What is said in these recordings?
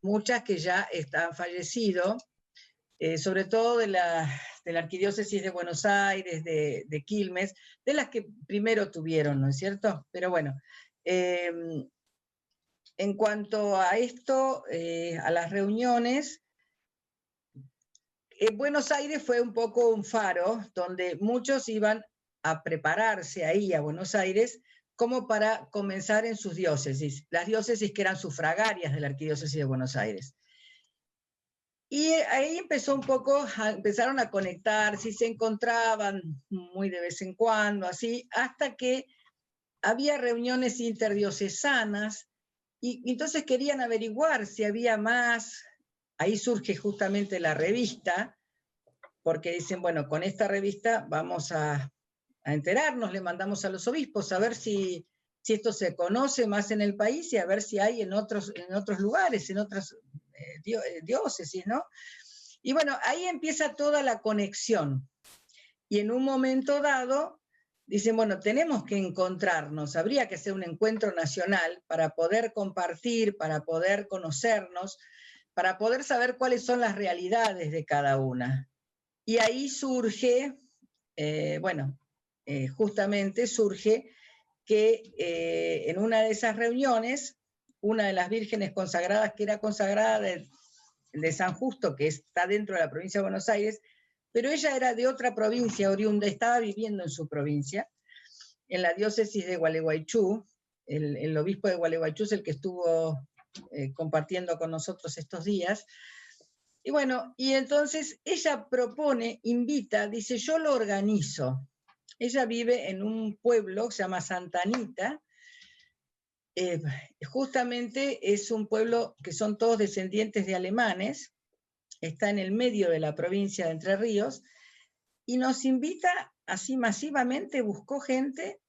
muchas que ya han fallecido, sobre todo de la Arquidiócesis de Buenos Aires, de Quilmes, de las que primero tuvieron, ¿no es cierto? Pero bueno, en cuanto a esto, a las reuniones, Buenos Aires fue un poco un faro, donde muchos iban a prepararse ahí a Buenos Aires, como para comenzar en sus diócesis, las diócesis que eran sufragarias de la Arquidiócesis de Buenos Aires. Y ahí empezó un poco, empezaron a conectar, si se encontraban muy de vez en cuando, así, hasta que había reuniones interdiocesanas, y entonces querían averiguar si había más. Ahí surge justamente la revista, porque dicen, bueno, con esta revista vamos a enterarnos, le mandamos a los obispos a ver si esto se conoce más en el país y a ver si hay en otros lugares, en otras diócesis, ¿no? Y bueno, ahí empieza toda la conexión. Y en un momento dado, dicen, bueno, tenemos que encontrarnos, habría que hacer un encuentro nacional para poder compartir, para poder conocernos, para poder saber cuáles son las realidades de cada una. Y ahí surge, justamente surge que en una de esas reuniones, una de las vírgenes consagradas, que era consagrada de San Justo, que está dentro de la provincia de Buenos Aires, pero ella era de otra provincia oriunda, estaba viviendo en su provincia, en la diócesis de Gualeguaychú. El obispo de Gualeguaychú es el que estuvo compartiendo con nosotros estos días. Y bueno, y entonces ella propone, invita, dice, yo lo organizo. Ella vive en un pueblo que se llama Santa Anita. Justamente es un pueblo que son todos descendientes de alemanes, está en el medio de la provincia de Entre Ríos, y nos invita así masivamente, buscó gente,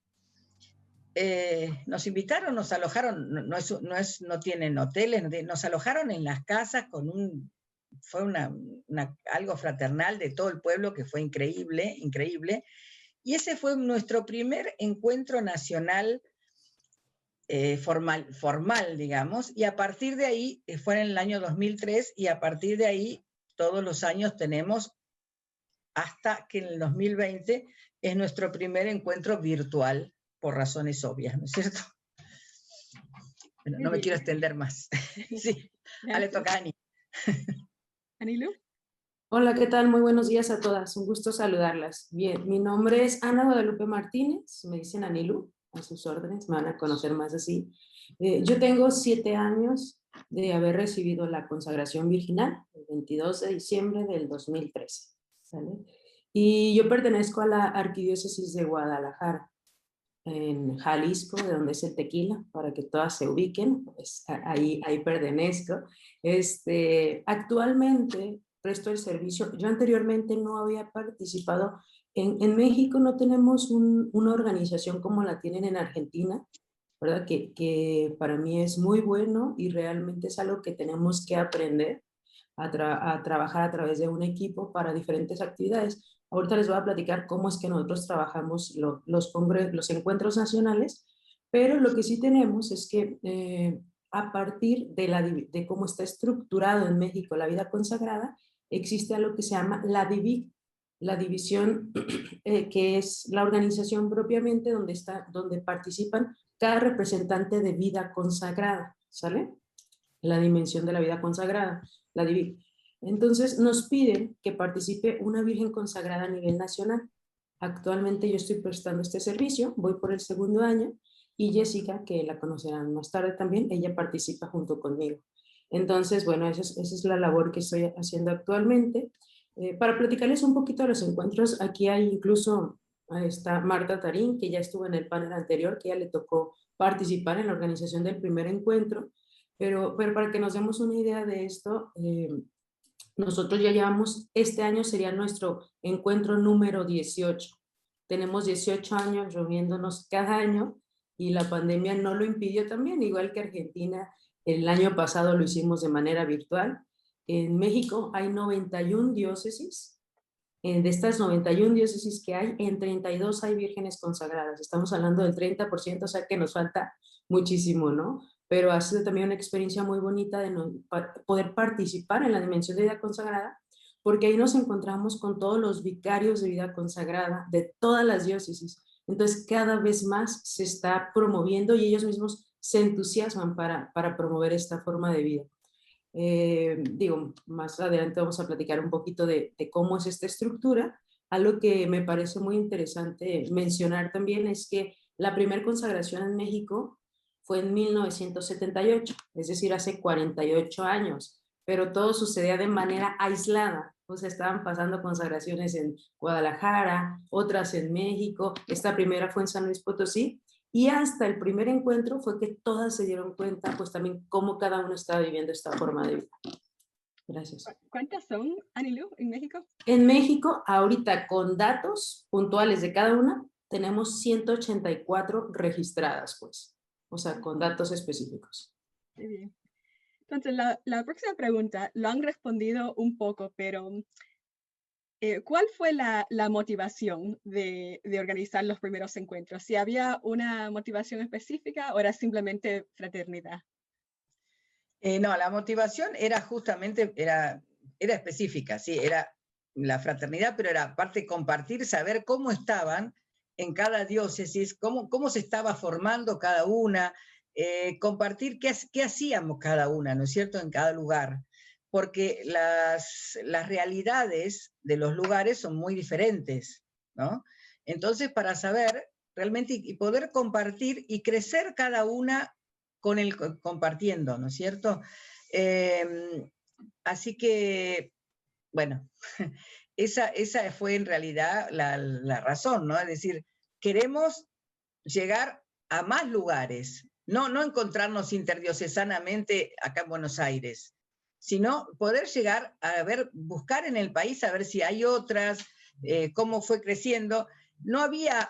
nos invitaron, nos alojaron, no tienen hoteles, nos alojaron en las casas fue algo fraternal de todo el pueblo que fue increíble, increíble, y ese fue nuestro primer encuentro nacional formal, digamos, y a partir de ahí, fue en el año 2003, y a partir de ahí todos los años tenemos, hasta que en el 2020 es nuestro primer encuentro virtual, por razones obvias, ¿no es cierto? Bueno, no me quiero extender más. Sí, le toca a Ani. ¿Anilu? Hola, ¿qué tal? Muy buenos días a todas. Un gusto saludarlas. Bien, mi nombre es Ana Guadalupe Martínez, me dicen Anilu, a sus órdenes, me van a conocer más así. Yo tengo 7 años de haber recibido la consagración virginal, el 22 de diciembre del 2013, ¿sale? Y yo pertenezco a la Arquidiócesis de Guadalajara, en Jalisco, de donde es el tequila, para que todas se ubiquen, pues ahí pertenezco. Actualmente presto el servicio. Yo anteriormente no había participado. En México no tenemos una organización como la tienen en Argentina, ¿verdad? Que para mí es muy bueno y realmente es algo que tenemos que aprender a trabajar a través de un equipo para diferentes actividades. Ahorita les voy a platicar cómo es que nosotros trabajamos los encuentros nacionales, pero lo que sí tenemos es que a partir de cómo está estructurado en México la vida consagrada, existe algo que se llama la DIVIC, la división que es la organización propiamente donde participan cada representante de vida consagrada, ¿sale? La dimensión de la vida consagrada, la DIVIC. Entonces nos piden que participe una virgen consagrada a nivel nacional. Actualmente yo estoy prestando este servicio, voy por el 2º año, y Jessica, que la conocerán más tarde también, ella participa junto conmigo. Entonces, bueno, esa es la labor que estoy haciendo actualmente. Para platicarles un poquito de los encuentros, aquí hay incluso, ahí está Marta Tarín, que ya estuvo en el panel anterior, que ya le tocó participar en la organización del primer encuentro, pero para que nos demos una idea de esto, nosotros ya llevamos, este año sería nuestro encuentro número 18. Tenemos 18 años reuniéndonos cada año y la pandemia no lo impidió también, igual que Argentina, el año pasado lo hicimos de manera virtual. En México hay 91 diócesis. De estas 91 diócesis que hay, en 32 hay vírgenes consagradas. Estamos hablando del 30%, o sea que nos falta muchísimo, ¿no? pero ha sido también una experiencia muy bonita de poder participar en la dimensión de vida consagrada, porque ahí nos encontramos con todos los vicarios de vida consagrada de todas las diócesis. Entonces, cada vez más se está promoviendo y ellos mismos se entusiasman para promover esta forma de vida. Digo, más adelante vamos a platicar un poquito de cómo es esta estructura. Algo que me parece muy interesante mencionar también es que la primera consagración en México fue en 1978, es decir, hace 48 años, pero todo sucedía de manera aislada. O sea, estaban pasando consagraciones en Guadalajara, otras en México, esta primera fue en San Luis Potosí, y hasta el primer encuentro fue que todas se dieron cuenta, pues también cómo cada uno estaba viviendo esta forma de vida. Gracias. ¿Cuántas son, Anilu, en México? En México, ahorita con datos puntuales de cada una, tenemos 184 registradas, pues. O sea, con datos específicos. Muy bien. Entonces, la próxima pregunta, lo han respondido un poco, pero ¿cuál fue la motivación de organizar los primeros encuentros? ¿Si había una motivación específica o era simplemente fraternidad? No, la motivación era justamente, era específica, sí, era la fraternidad, pero era aparte compartir, saber cómo estaban en cada diócesis, cómo se estaba formando cada una, compartir qué hacíamos cada una, ¿no es cierto?, en cada lugar, porque las realidades de los lugares son muy diferentes, ¿no? Entonces, para saber realmente y poder compartir y crecer cada una compartiendo, ¿no es cierto? Así que, bueno, esa fue en realidad la razón, ¿no? Es decir, queremos llegar a más lugares, no encontrarnos interdiocesanamente acá en Buenos Aires, sino poder llegar a ver, buscar en el país, a ver si hay otras, cómo fue creciendo. No había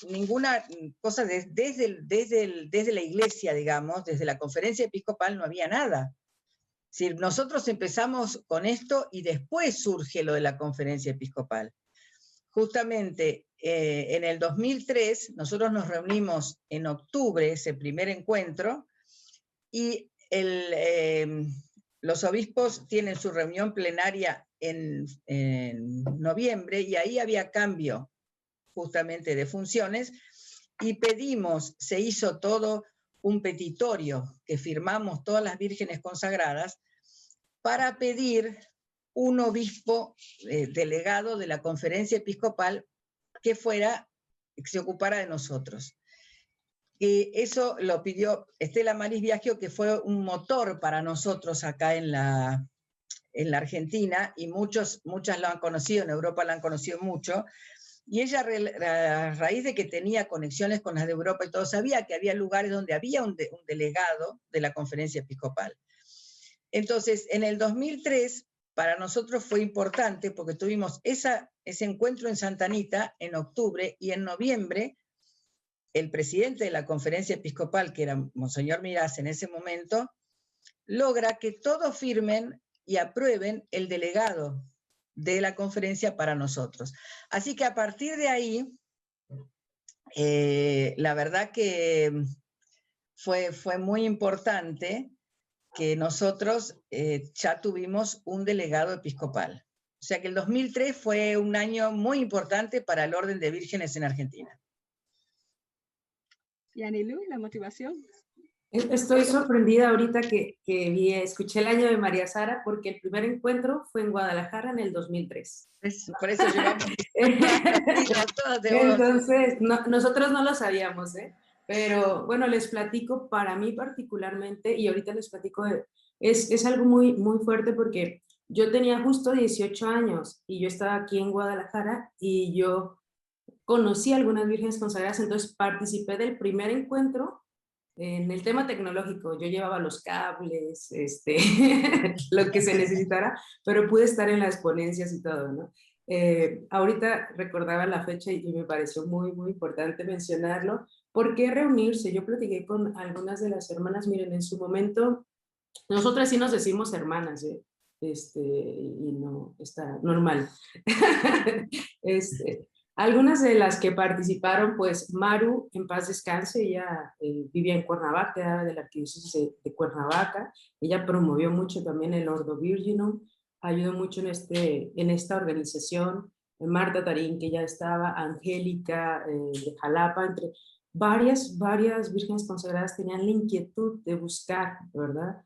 ninguna cosa desde la iglesia, digamos, desde la conferencia episcopal no había nada. Si nosotros empezamos con esto y después surge lo de la conferencia episcopal. Justamente en el 2003 nosotros nos reunimos en octubre, ese primer encuentro, y los obispos tienen su reunión plenaria en noviembre y ahí había cambio justamente de funciones, y pedimos, se hizo todo un petitorio que firmamos todas las vírgenes consagradas para pedir un obispo delegado de la conferencia episcopal que se ocupara de nosotros. Eso lo pidió Estela Maris Biagio, que fue un motor para nosotros acá en la Argentina, y muchas lo han conocido, en Europa la han conocido mucho. Y ella, a raíz de que tenía conexiones con las de Europa y todo, sabía que había lugares donde había un delegado de la conferencia episcopal. Entonces, en el 2003, para nosotros fue importante porque tuvimos ese encuentro en Santa Anita en octubre, y en noviembre el presidente de la conferencia episcopal, que era Monseñor Mirás en ese momento, logra que todos firmen y aprueben el delegado de la conferencia para nosotros. Así que a partir de ahí, la verdad que fue muy importante que nosotros ya tuvimos un delegado episcopal. O sea que el 2003 fue un año muy importante para el Orden de Vírgenes en Argentina. ¿Y Anilu, la motivación? Estoy sorprendida ahorita que escuché el año de María Sara, porque el primer encuentro fue en Guadalajara en el 2003. Por eso llevamos Entonces, nosotros no lo sabíamos, ¿eh? Pero bueno, les platico, para mí particularmente, y ahorita les platico, es algo muy, muy fuerte, porque yo tenía justo 18 años y yo estaba aquí en Guadalajara y yo conocí a algunas vírgenes consagradas, entonces participé del primer encuentro. En el tema tecnológico, yo llevaba los cables, lo que se necesitara, pero pude estar en las ponencias y todo, ¿no? Ahorita recordaba la fecha y me pareció muy, muy importante mencionarlo. ¿Por qué reunirse? Yo platiqué con algunas de las hermanas, miren, en su momento, nosotras sí nos decimos hermanas, y no está normal. Algunas de las que participaron, pues Maru, en paz descanse, ella vivía en Cuernavaca, era de la arquidiócesis de Cuernavaca. Ella promovió mucho también el Ordo Virginum, ayudó mucho en esta organización. Marta Tarín, que ya estaba, Angélica de Jalapa, entre varias vírgenes consagradas tenían la inquietud de buscar, ¿verdad?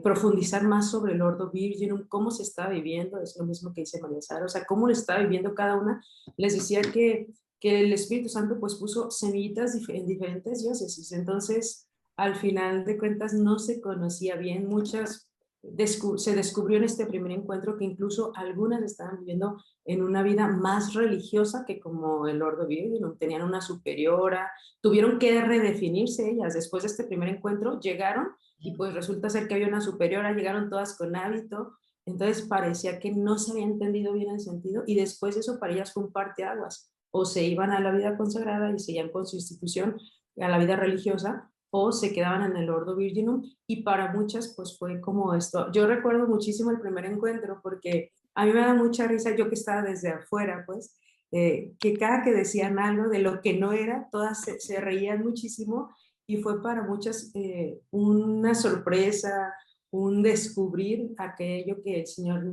Profundizar más sobre el Ordo Virginum, cómo se está viviendo, es lo mismo que dice María Sara, o sea, cómo lo está viviendo cada una. Les decía que el Espíritu Santo pues puso semillitas en diferentes diócesis, entonces al final de cuentas no se conocía bien, muchas se descubrió en este primer encuentro que incluso algunas estaban viviendo en una vida más religiosa que como el Ordo Virginum, tenían una superiora, tuvieron que redefinirse ellas, después de este primer encuentro llegaron y pues resulta ser que había una superiora, llegaron todas con hábito, entonces parecía que no se había entendido bien el sentido y después eso para ellas fue un parteaguas, o se iban a la vida consagrada y seguían con su institución, a la vida religiosa, o se quedaban en el Ordo Virginum y para muchas pues fue como esto. Yo recuerdo muchísimo el primer encuentro porque a mí me da mucha risa, yo que estaba desde afuera pues, que cada que decían algo de lo que no era, todas se reían muchísimo y fue para muchas una sorpresa, un descubrir aquello que el Señor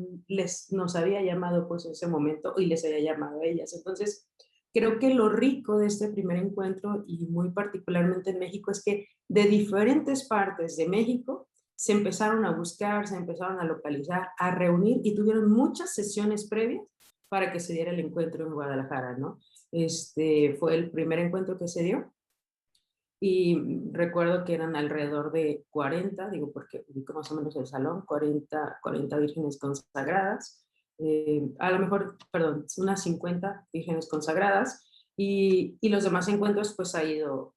nos había llamado pues en ese momento y les había llamado a ellas. Entonces, creo que lo rico de este primer encuentro y muy particularmente en México es que de diferentes partes de México se empezaron a buscar, se empezaron a localizar, a reunir y tuvieron muchas sesiones previas para que se diera el encuentro en Guadalajara, ¿no? Fue el primer encuentro que se dio y recuerdo que eran alrededor de 40, digo porque ubico más o menos el salón, 40 vírgenes consagradas, a lo mejor, perdón, unas 50 vírgenes consagradas y los demás encuentros pues ha ido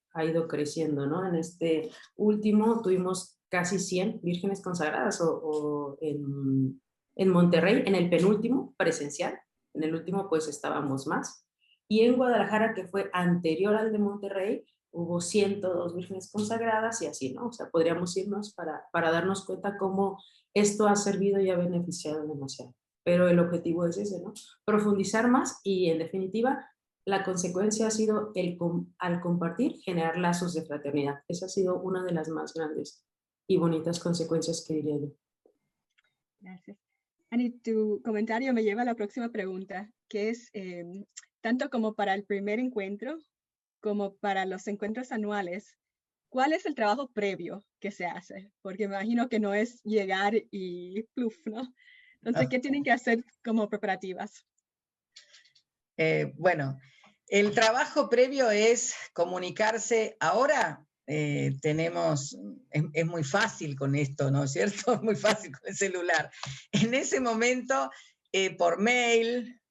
creciendo, ¿no? En este último tuvimos casi 100 vírgenes consagradas o en Monterrey, en el penúltimo presencial, en el último pues estábamos más. Y en Guadalajara, que fue anterior al de Monterrey, hubo 102 vírgenes consagradas y así, ¿no? O sea, podríamos irnos para darnos cuenta cómo esto ha servido y ha beneficiado demasiado. Pero el objetivo es ese, ¿no? Profundizar más y, en definitiva, la consecuencia ha sido, al compartir, generar lazos de fraternidad. Esa ha sido una de las más grandes y bonitas consecuencias que diría yo. Gracias. Ani, tu comentario me lleva a la próxima pregunta, que es, tanto como para el primer encuentro, como para los encuentros anuales, ¿cuál es el trabajo previo que se hace? Porque me imagino que no es llegar y pluf, ¿no? Entonces, ¿qué tienen que hacer como preparativas? Bueno, el trabajo previo es comunicarse. Ahora es muy fácil con esto, ¿no es cierto? Es muy fácil con el celular. En ese momento, por mail,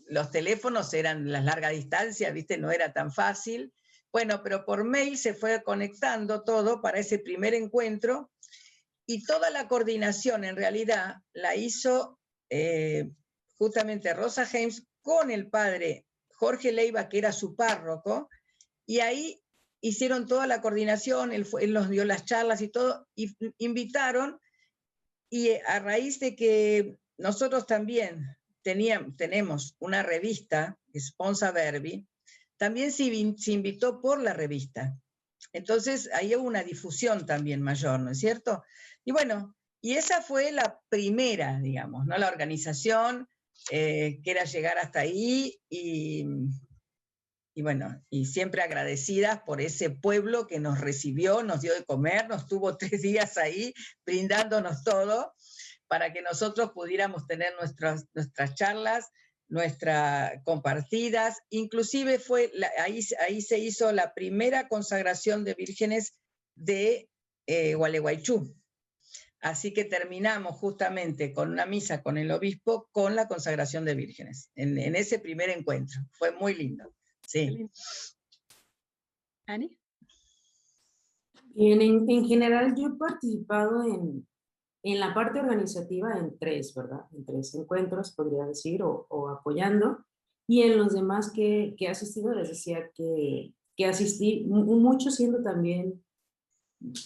los teléfonos eran las largas distancias, ¿viste? No era tan fácil. Bueno, pero por mail se fue conectando todo para ese primer encuentro y toda la coordinación en realidad la hizo justamente Rosa James con el padre Jorge Leiva, que era su párroco, y ahí hicieron toda la coordinación, él nos dio las charlas y todo, y invitaron, y a raíz de que nosotros también tenemos una revista, Sponsa Verbi, también se invitó por la revista. Entonces ahí hubo una difusión también mayor, ¿no es cierto? Y bueno, y esa fue la primera, digamos, ¿no? La organización, que era llegar hasta ahí y bueno, y siempre agradecidas por ese pueblo que nos recibió, nos dio de comer, nos tuvo 3 días ahí brindándonos todo para que nosotros pudiéramos tener nuestras charlas, nuestras compartidas, inclusive ahí se hizo la primera consagración de vírgenes de Gualeguaychú. Así que terminamos justamente con una misa con el obispo, con la consagración de vírgenes, en ese primer encuentro. Fue muy lindo. Sí. ¿Ani? Bien, en general yo he participado en la parte organizativa en 3, ¿verdad? En 3 encuentros, podría decir, o apoyando. Y en los demás que he asistido, les decía que asistí mucho siendo también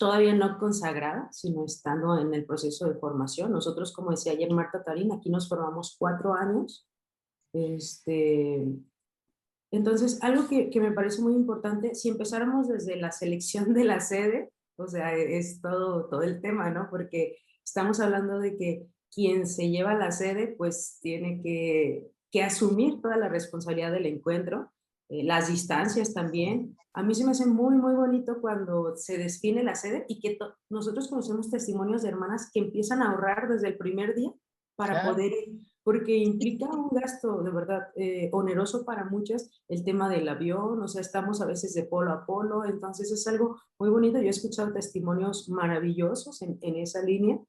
todavía no consagrada, sino estando en el proceso de formación. Nosotros, como decía ayer Marta Tarín, aquí nos formamos 4 años Entonces, algo que me parece muy importante, si empezáramos desde la selección de la sede, o sea, es todo el tema, ¿no? Porque estamos hablando de que quien se lleva la sede, pues tiene que asumir toda la responsabilidad del encuentro, las distancias también. A mí se me hace muy, muy bonito cuando se define la sede y que nosotros conocemos testimonios de hermanas que empiezan a ahorrar desde el primer día para Claro. poder ir, porque implica un gasto de verdad oneroso para muchas, el tema del avión, o sea, estamos a veces de polo a polo, entonces es algo muy bonito. Yo he escuchado testimonios maravillosos en esa línea,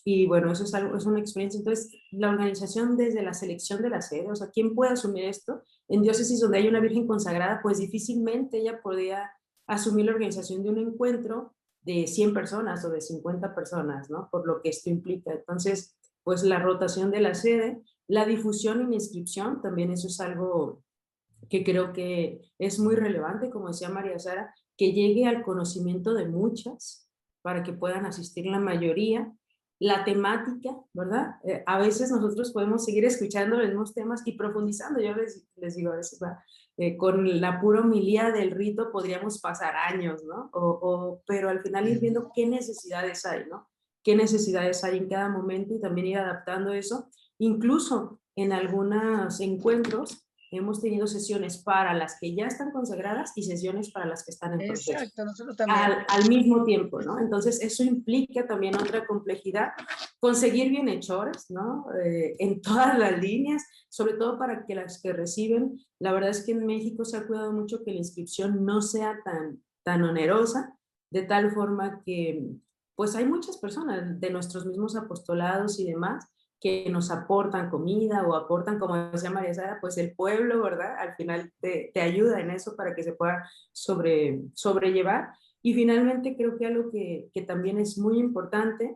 y bueno, eso es algo, es una experiencia. Entonces, la organización desde la selección de la sede, o sea, ¿quién puede asumir esto? En diócesis donde hay una virgen consagrada, pues difícilmente ella podría asumir la organización de un encuentro de 100 personas o de 50 personas, ¿no? Por lo que esto implica. Entonces, pues la rotación de la sede, la difusión y inscripción, también eso es algo que creo que es muy relevante, como decía María Sara, que llegue al conocimiento de muchas para que puedan asistir la mayoría. La temática, ¿verdad? A veces nosotros podemos seguir escuchando los mismos temas y profundizando. Yo les digo a veces, con la pura homilía del rito podríamos pasar años, ¿no? Pero al final ir viendo qué necesidades hay, ¿no? Qué necesidades hay en cada momento y también ir adaptando eso. Incluso en algunos encuentros hemos tenido sesiones para las que ya están consagradas y sesiones para las que están en proceso. Exacto, nosotros también. Al mismo tiempo, ¿no? Entonces, eso implica también otra complejidad, conseguir bienhechores, ¿no? En todas las líneas, sobre todo para que las que reciben, la verdad es que en México se ha cuidado mucho que la inscripción no sea tan onerosa, de tal forma que, pues hay muchas personas de nuestros mismos apostolados y demás, que nos aportan comida o aportan, como decía María Sara, pues el pueblo, ¿verdad? Al final te ayuda en eso para que se pueda sobrellevar. Y finalmente creo que algo que también es muy importante,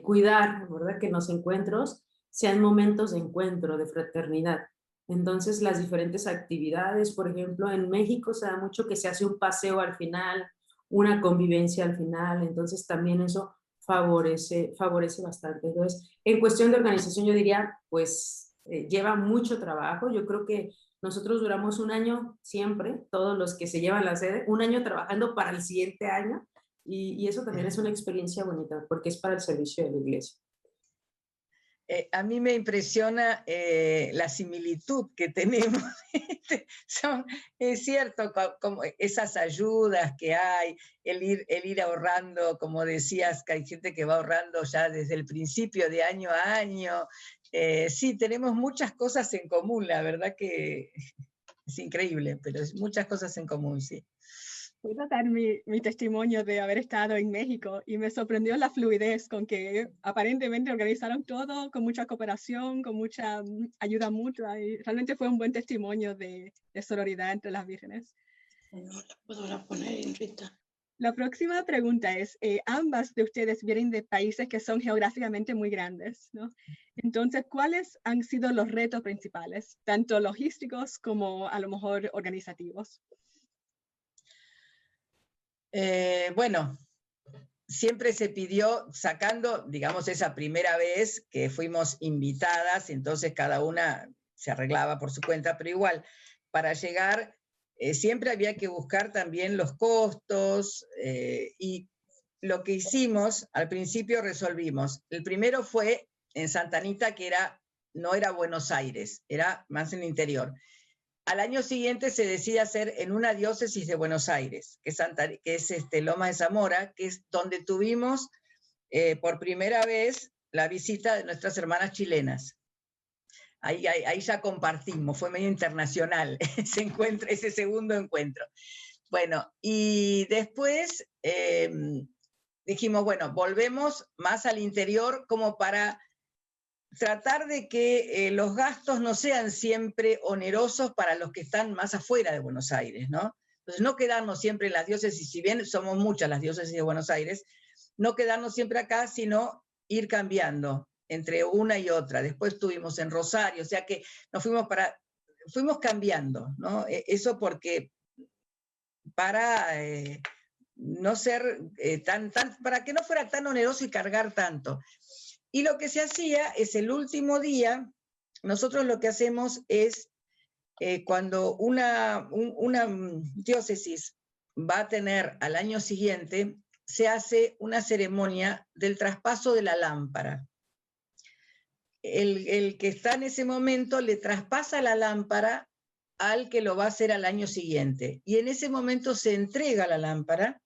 cuidar, ¿verdad? Que los encuentros sean momentos de encuentro, de fraternidad. Entonces las diferentes actividades, por ejemplo, en México se da mucho que se hace un paseo al final, una convivencia al final, entonces también eso favorece bastante. Entonces, en cuestión de organización yo diría, pues lleva mucho trabajo. Yo creo que nosotros duramos un año siempre, todos los que se llevan la sede, un año trabajando para el siguiente año, y eso también es una experiencia bonita porque es para el servicio de la iglesia. A mí me impresiona la similitud que tenemos. Es cierto, como esas ayudas que hay, el ir ahorrando, como decías, que hay gente que va ahorrando ya desde el principio de año a año. Sí, tenemos muchas cosas en común, la verdad que es increíble, pero es muchas cosas en común, sí. Puedo dar mi testimonio de haber estado en México y me sorprendió la fluidez con que aparentemente organizaron todo con mucha cooperación, con mucha ayuda mutua, y realmente fue un buen testimonio de sororidad entre las vírgenes. No la puedo poner, Rita. La próxima pregunta es, ambas de ustedes vienen de países que son geográficamente muy grandes, ¿no? Entonces, ¿cuáles han sido los retos principales, tanto logísticos como a lo mejor organizativos? Bueno, siempre se pidió, sacando, digamos, esa primera vez que fuimos invitadas, entonces cada una se arreglaba por su cuenta, pero igual, para llegar, siempre había que buscar también los costos, y lo que hicimos, al principio resolvimos. El primero fue en Santa Anita, que no era Buenos Aires, era más en el interior. Al año siguiente se decide hacer en una diócesis de Buenos Aires, que es Loma de Zamora, que es donde tuvimos por primera vez la visita de nuestras hermanas chilenas. Ahí ya compartimos, fue medio internacional ese segundo encuentro. Bueno, y después dijimos, bueno, volvemos más al interior como para tratar de que los gastos no sean siempre onerosos para los que están más afuera de Buenos Aires, ¿no? Entonces, no quedarnos siempre en las diócesis, si bien somos muchas las diócesis de Buenos Aires, no quedarnos siempre acá, sino ir cambiando entre una y otra. Después estuvimos en Rosario, o sea que fuimos cambiando, ¿no? Eso porque para no ser para que no fuera tan oneroso y cargar tanto. Y lo que se hacía es el último día, nosotros lo que hacemos es, cuando una diócesis va a tener al año siguiente, se hace una ceremonia del traspaso de la lámpara. El que está en ese momento le traspasa la lámpara al que lo va a hacer al año siguiente. Y en ese momento se entrega la lámpara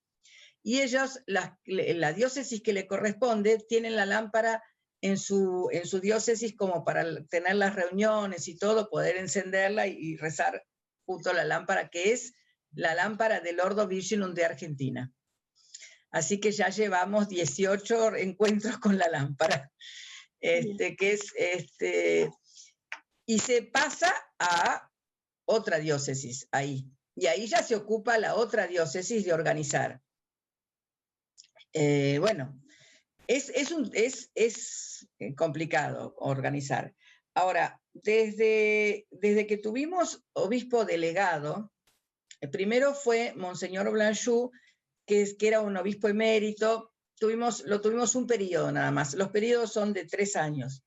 y ellos, la diócesis que le corresponde, tienen la lámpara en su diócesis como para tener las reuniones y todo, poder encenderla y rezar junto a la lámpara, que es la lámpara del Ordo Virginum de Argentina. Así que ya llevamos 18 encuentros con la lámpara. Y se pasa a otra diócesis ahí. Y ahí ya se ocupa la otra diócesis de organizar. Bueno, es complicado organizar. Ahora, desde que tuvimos obispo delegado, primero fue Monseñor Blanchou, que era un obispo emérito. Lo tuvimos un periodo nada más. Los periodos son de 3 años.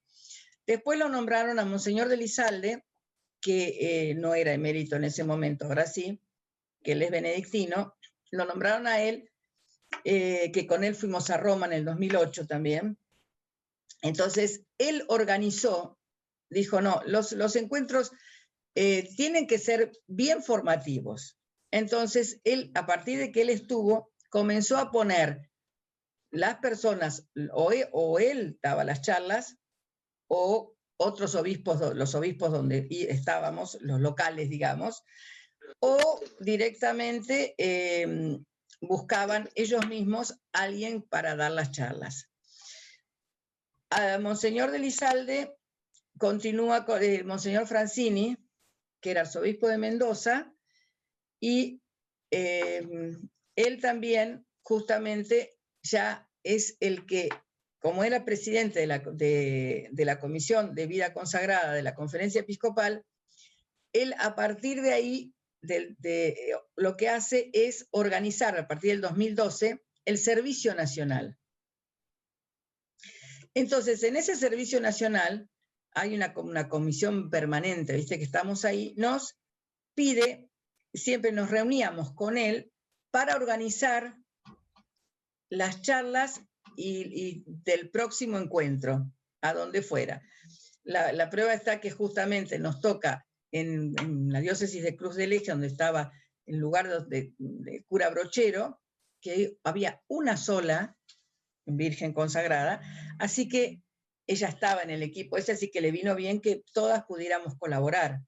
Después lo nombraron a Monseñor de Elizalde, que no era emérito en ese momento, ahora sí, que él es benedictino. Lo nombraron a él, que con él fuimos a Roma en el 2008 también. Entonces, él organizó, dijo, no, los encuentros tienen que ser bien formativos. Entonces, él, a partir de que él estuvo, comenzó a poner las personas, o él daba las charlas, o otros obispos, los obispos donde estábamos, los locales, digamos, o directamente buscaban ellos mismos a alguien para dar las charlas. A Monseñor de Elizalde continúa con Monseñor Francini, que era arzobispo de Mendoza, y él también justamente ya es el que, como era presidente de la Comisión de Vida Consagrada de la Conferencia Episcopal, él a partir de ahí, lo que hace es organizar a partir del 2012 el Servicio Nacional. Entonces, en ese Servicio Nacional hay una comisión permanente, viste que estamos ahí, nos pide, siempre nos reuníamos con él para organizar las charlas y del próximo encuentro, a donde fuera. La prueba está que justamente nos toca en la diócesis de Cruz del Eje, donde estaba el lugar de cura Brochero, que había una sola virgen consagrada, así que ella estaba en el equipo ese, así que le vino bien que todas pudiéramos colaborar.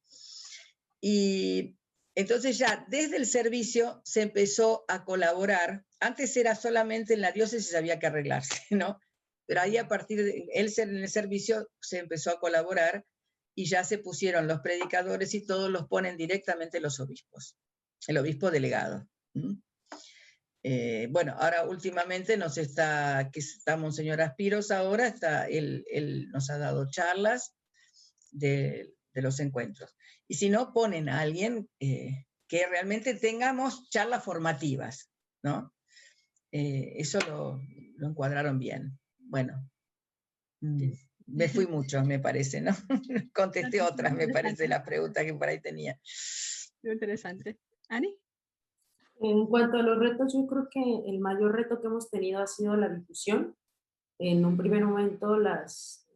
Y entonces ya desde el servicio se empezó a colaborar. Antes era solamente en la diócesis, había que arreglarse, ¿no? Pero ahí a partir de él en el servicio se empezó a colaborar y ya se pusieron los predicadores y todos los ponen directamente los obispos, el obispo delegado. Bueno, ahora últimamente que está Monseñor Aspiros ahora, él nos ha dado charlas de los encuentros. Y si no, ponen a alguien que realmente tengamos charlas formativas, ¿no? Eso lo encuadraron bien. Bueno, me fui mucho, me parece, ¿no? Contesté otras, me parece, las preguntas que por ahí tenía. Muy interesante. ¿Ani? En cuanto a los retos, yo creo que el mayor reto que hemos tenido ha sido la difusión. En un primer momento, las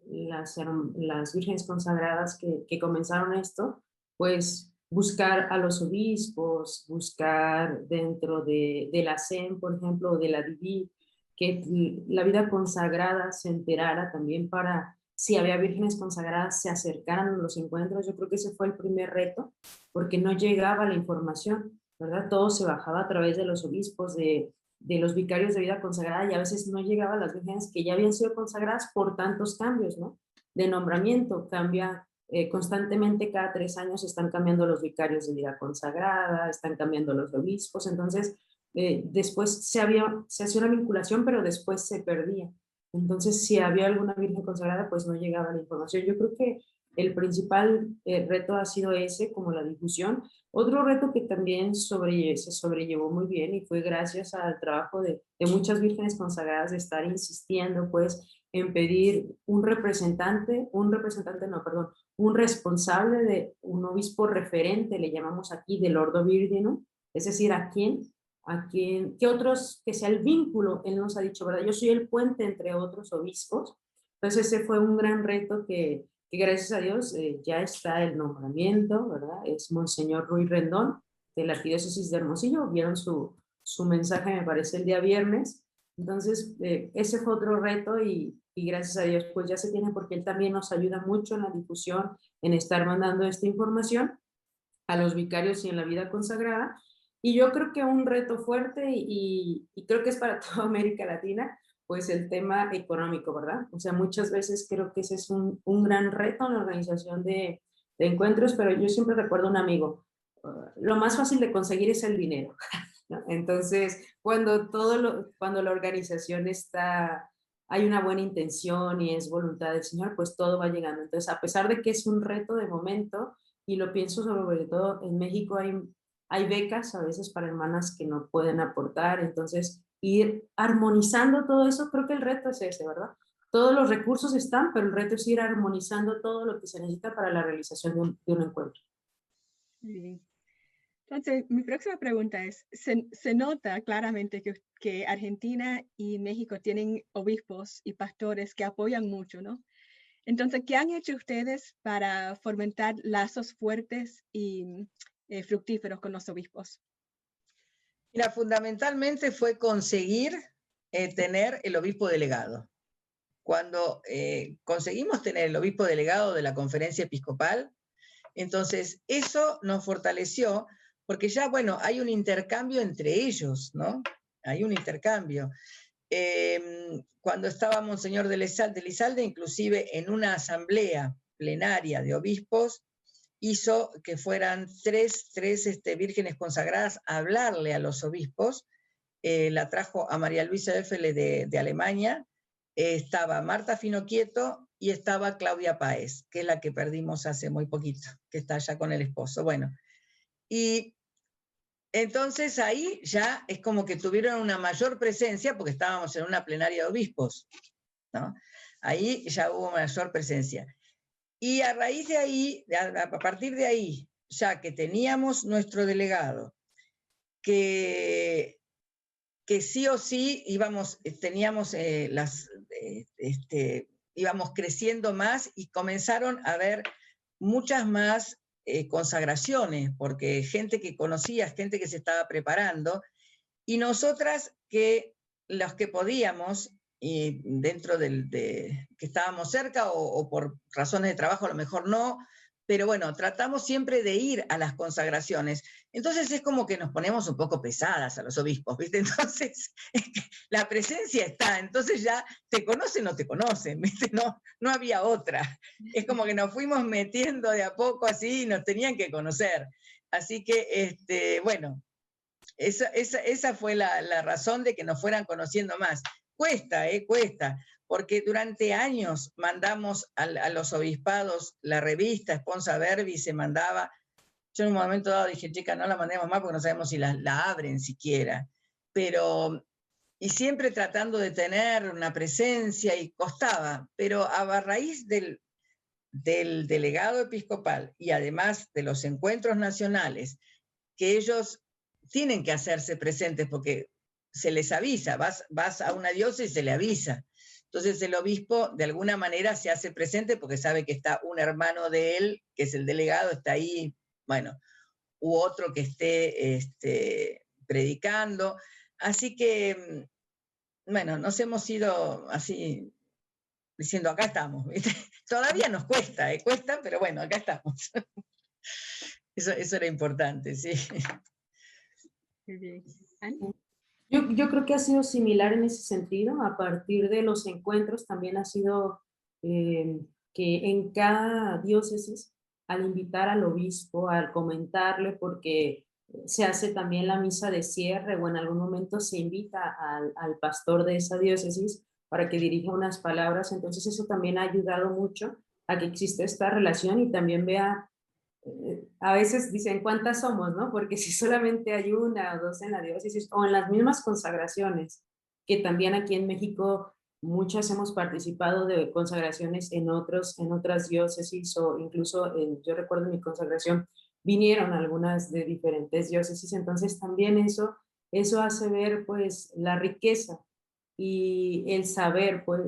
vírgenes consagradas que comenzaron esto, pues buscar a los obispos, buscar dentro de la SEM, por ejemplo, o de la DIVI, que la vida consagrada se enterara también para, si había vírgenes consagradas, se acercaran a los encuentros. Yo creo que ese fue el primer reto, porque no llegaba la información, ¿verdad? Todo se bajaba a través de los obispos, de los vicarios de vida consagrada, y a veces no llegaban las vírgenes que ya habían sido consagradas por tantos cambios, ¿no? De nombramiento, cambia constantemente, cada 3 años están cambiando los vicarios de vida consagrada, están cambiando los obispos, entonces después se hacía una vinculación, pero después se perdía. Entonces, si había alguna virgen consagrada, pues no llegaba la información. Yo creo que el principal reto ha sido ese, como la difusión. Otro reto que también se sobrellevó muy bien, y fue gracias al trabajo de muchas vírgenes consagradas, de estar insistiendo pues en pedir un un responsable, un obispo referente, le llamamos aquí, del Ordo Virginum, es decir, ¿qué otros, que sea el vínculo? Él nos ha dicho, ¿verdad? Yo soy el puente entre otros obispos. Entonces ese fue un gran reto que gracias a Dios ya está el nombramiento, ¿verdad? Es Monseñor Ruiz Rendón, de la Arquidiócesis de Hermosillo. Vieron su mensaje, me parece, el día viernes. Entonces, ese fue otro reto y gracias a Dios pues ya se tiene, porque él también nos ayuda mucho en la difusión, en estar mandando esta información a los vicarios y en la vida consagrada. Y yo creo que un reto fuerte y creo que es para toda América Latina, pues el tema económico, ¿verdad? O sea, muchas veces creo que ese es un gran reto en la organización de encuentros, pero yo siempre recuerdo a un amigo, lo más fácil de conseguir es el dinero, ¿no? Entonces, cuando la organización hay una buena intención y es voluntad del Señor, pues todo va llegando. Entonces, a pesar de que es un reto de momento, y lo pienso sobre todo en México, hay becas a veces para hermanas que no pueden aportar, entonces ir armonizando todo eso, creo que el reto es ese, ¿verdad? Todos los recursos están, pero el reto es ir armonizando todo lo que se necesita para la realización de un encuentro. Bien. Entonces, mi próxima pregunta es, se nota claramente que Argentina y México tienen obispos y pastores que apoyan mucho, ¿no? Entonces, ¿qué han hecho ustedes para fomentar lazos fuertes y fructíferos con los obispos? Mira, fundamentalmente fue conseguir tener el obispo delegado. Cuando conseguimos tener el obispo delegado de la conferencia episcopal, entonces eso nos fortaleció, porque ya, bueno, hay un intercambio entre ellos, ¿no? Hay un intercambio. Cuando estaba Monseñor de Elizalde, inclusive en una asamblea plenaria de obispos, hizo que fueran tres vírgenes consagradas a hablarle a los obispos. La trajo a María Luisa Effele de Alemania, estaba Marta Finoquieto y estaba Claudia Páez, que es la que perdimos hace muy poquito, que está allá con el esposo. Bueno, y entonces ahí ya es como que tuvieron una mayor presencia, porque estábamos en una plenaria de obispos, ¿no? Ahí ya hubo mayor presencia. Y a raíz de ahí, a partir de ahí, ya que teníamos nuestro delegado, que sí o sí íbamos creciendo más y comenzaron a haber muchas más consagraciones, porque gente que conocía, gente que se estaba preparando, y nosotras los que podíamos, y dentro que estábamos cerca o por razones de trabajo a lo mejor no, pero bueno, tratamos siempre de ir a las consagraciones. Entonces es como que nos ponemos un poco pesadas a los obispos, ¿viste? Entonces la presencia está, entonces ya te conocen o no te conocen, ¿viste? No había otra. Es como que nos fuimos metiendo de a poco así y nos tenían que conocer. Así que, bueno, esa fue la razón de que nos fueran conociendo más. Cuesta, porque durante años mandamos a los obispados la revista Sponsa Verbi, se mandaba. Yo en un momento dado dije, chica, no la mandemos más porque no sabemos si la abren siquiera. Y siempre tratando de tener una presencia, y costaba, pero a raíz del delegado episcopal y además de los encuentros nacionales, que ellos tienen que hacerse presentes porque se les avisa, vas a una diócesis y se le avisa. Entonces el obispo de alguna manera se hace presente porque sabe que está un hermano de él, que es el delegado, está ahí, bueno, u otro que esté predicando. Así que, bueno, nos hemos ido así diciendo, acá estamos, ¿viste? Todavía nos cuesta, cuesta, pero bueno, acá estamos. Eso era importante, sí. Muy bien. ¿Ani? Yo creo que ha sido similar en ese sentido. A partir de los encuentros también ha sido que en cada diócesis, al invitar al obispo, al comentarle, porque se hace también la misa de cierre o en algún momento se invita al pastor de esa diócesis para que dirija unas palabras. Entonces eso también ha ayudado mucho a que exista esta relación y también vea. A veces dicen cuántas somos, ¿no? Porque si solamente hay una o dos en la diócesis o en las mismas consagraciones, que también aquí en México muchas hemos participado de consagraciones en otras diócesis, o incluso yo recuerdo en mi consagración vinieron algunas de diferentes diócesis, entonces también eso hace ver pues la riqueza y el saber, pues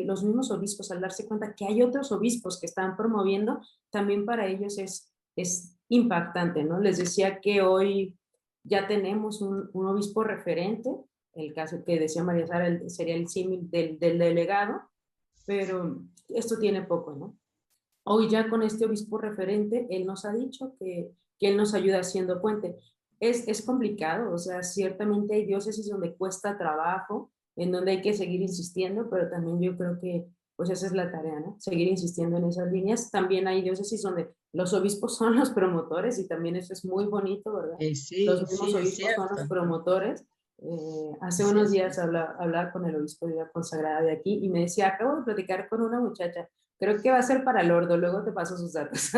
los mismos obispos al darse cuenta que hay otros obispos que están promoviendo, también para ellos es impactante, ¿no? Les decía que hoy ya tenemos un obispo referente, el caso que decía María Sara sería el símil del delegado, pero esto tiene poco, ¿no? Hoy ya con este obispo referente, él nos ha dicho que él nos ayuda haciendo puente. Es complicado, o sea, ciertamente hay diócesis donde cuesta trabajo, en donde hay que seguir insistiendo, pero también yo creo que pues esa es la tarea, ¿no? Seguir insistiendo en esas líneas. También hay diócesis donde los obispos son los promotores y también eso es muy bonito, ¿verdad? Sí, Los mismos sí, es obispos son los cierto. promotores. Hace Sí, unos sí. días hablaba con el obispo de la consagrada de aquí y me decía, acabo de platicar con una muchacha, creo que va a ser para Lordo, luego te paso sus datos.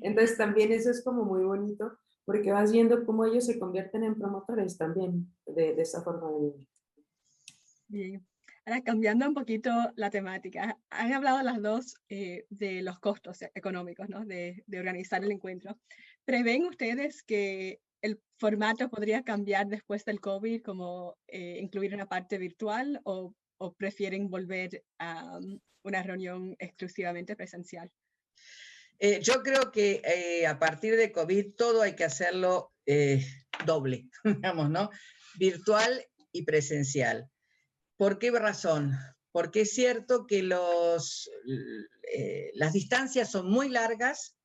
Entonces también eso es como muy bonito, porque vas viendo cómo ellos se convierten en promotores también de esta forma de vivir. Bien. Ahora, cambiando un poquito la temática, han hablado las dos de los costos económicos, ¿no? de organizar el encuentro. ¿Prevén ustedes que el formato podría cambiar después del COVID, como incluir una parte virtual, o prefieren volver a una reunión exclusivamente presencial? Yo creo que a partir de COVID todo hay que hacerlo doble, digamos, ¿no? Virtual y presencial. ¿Por qué razón? Porque es cierto que las distancias son muy largas.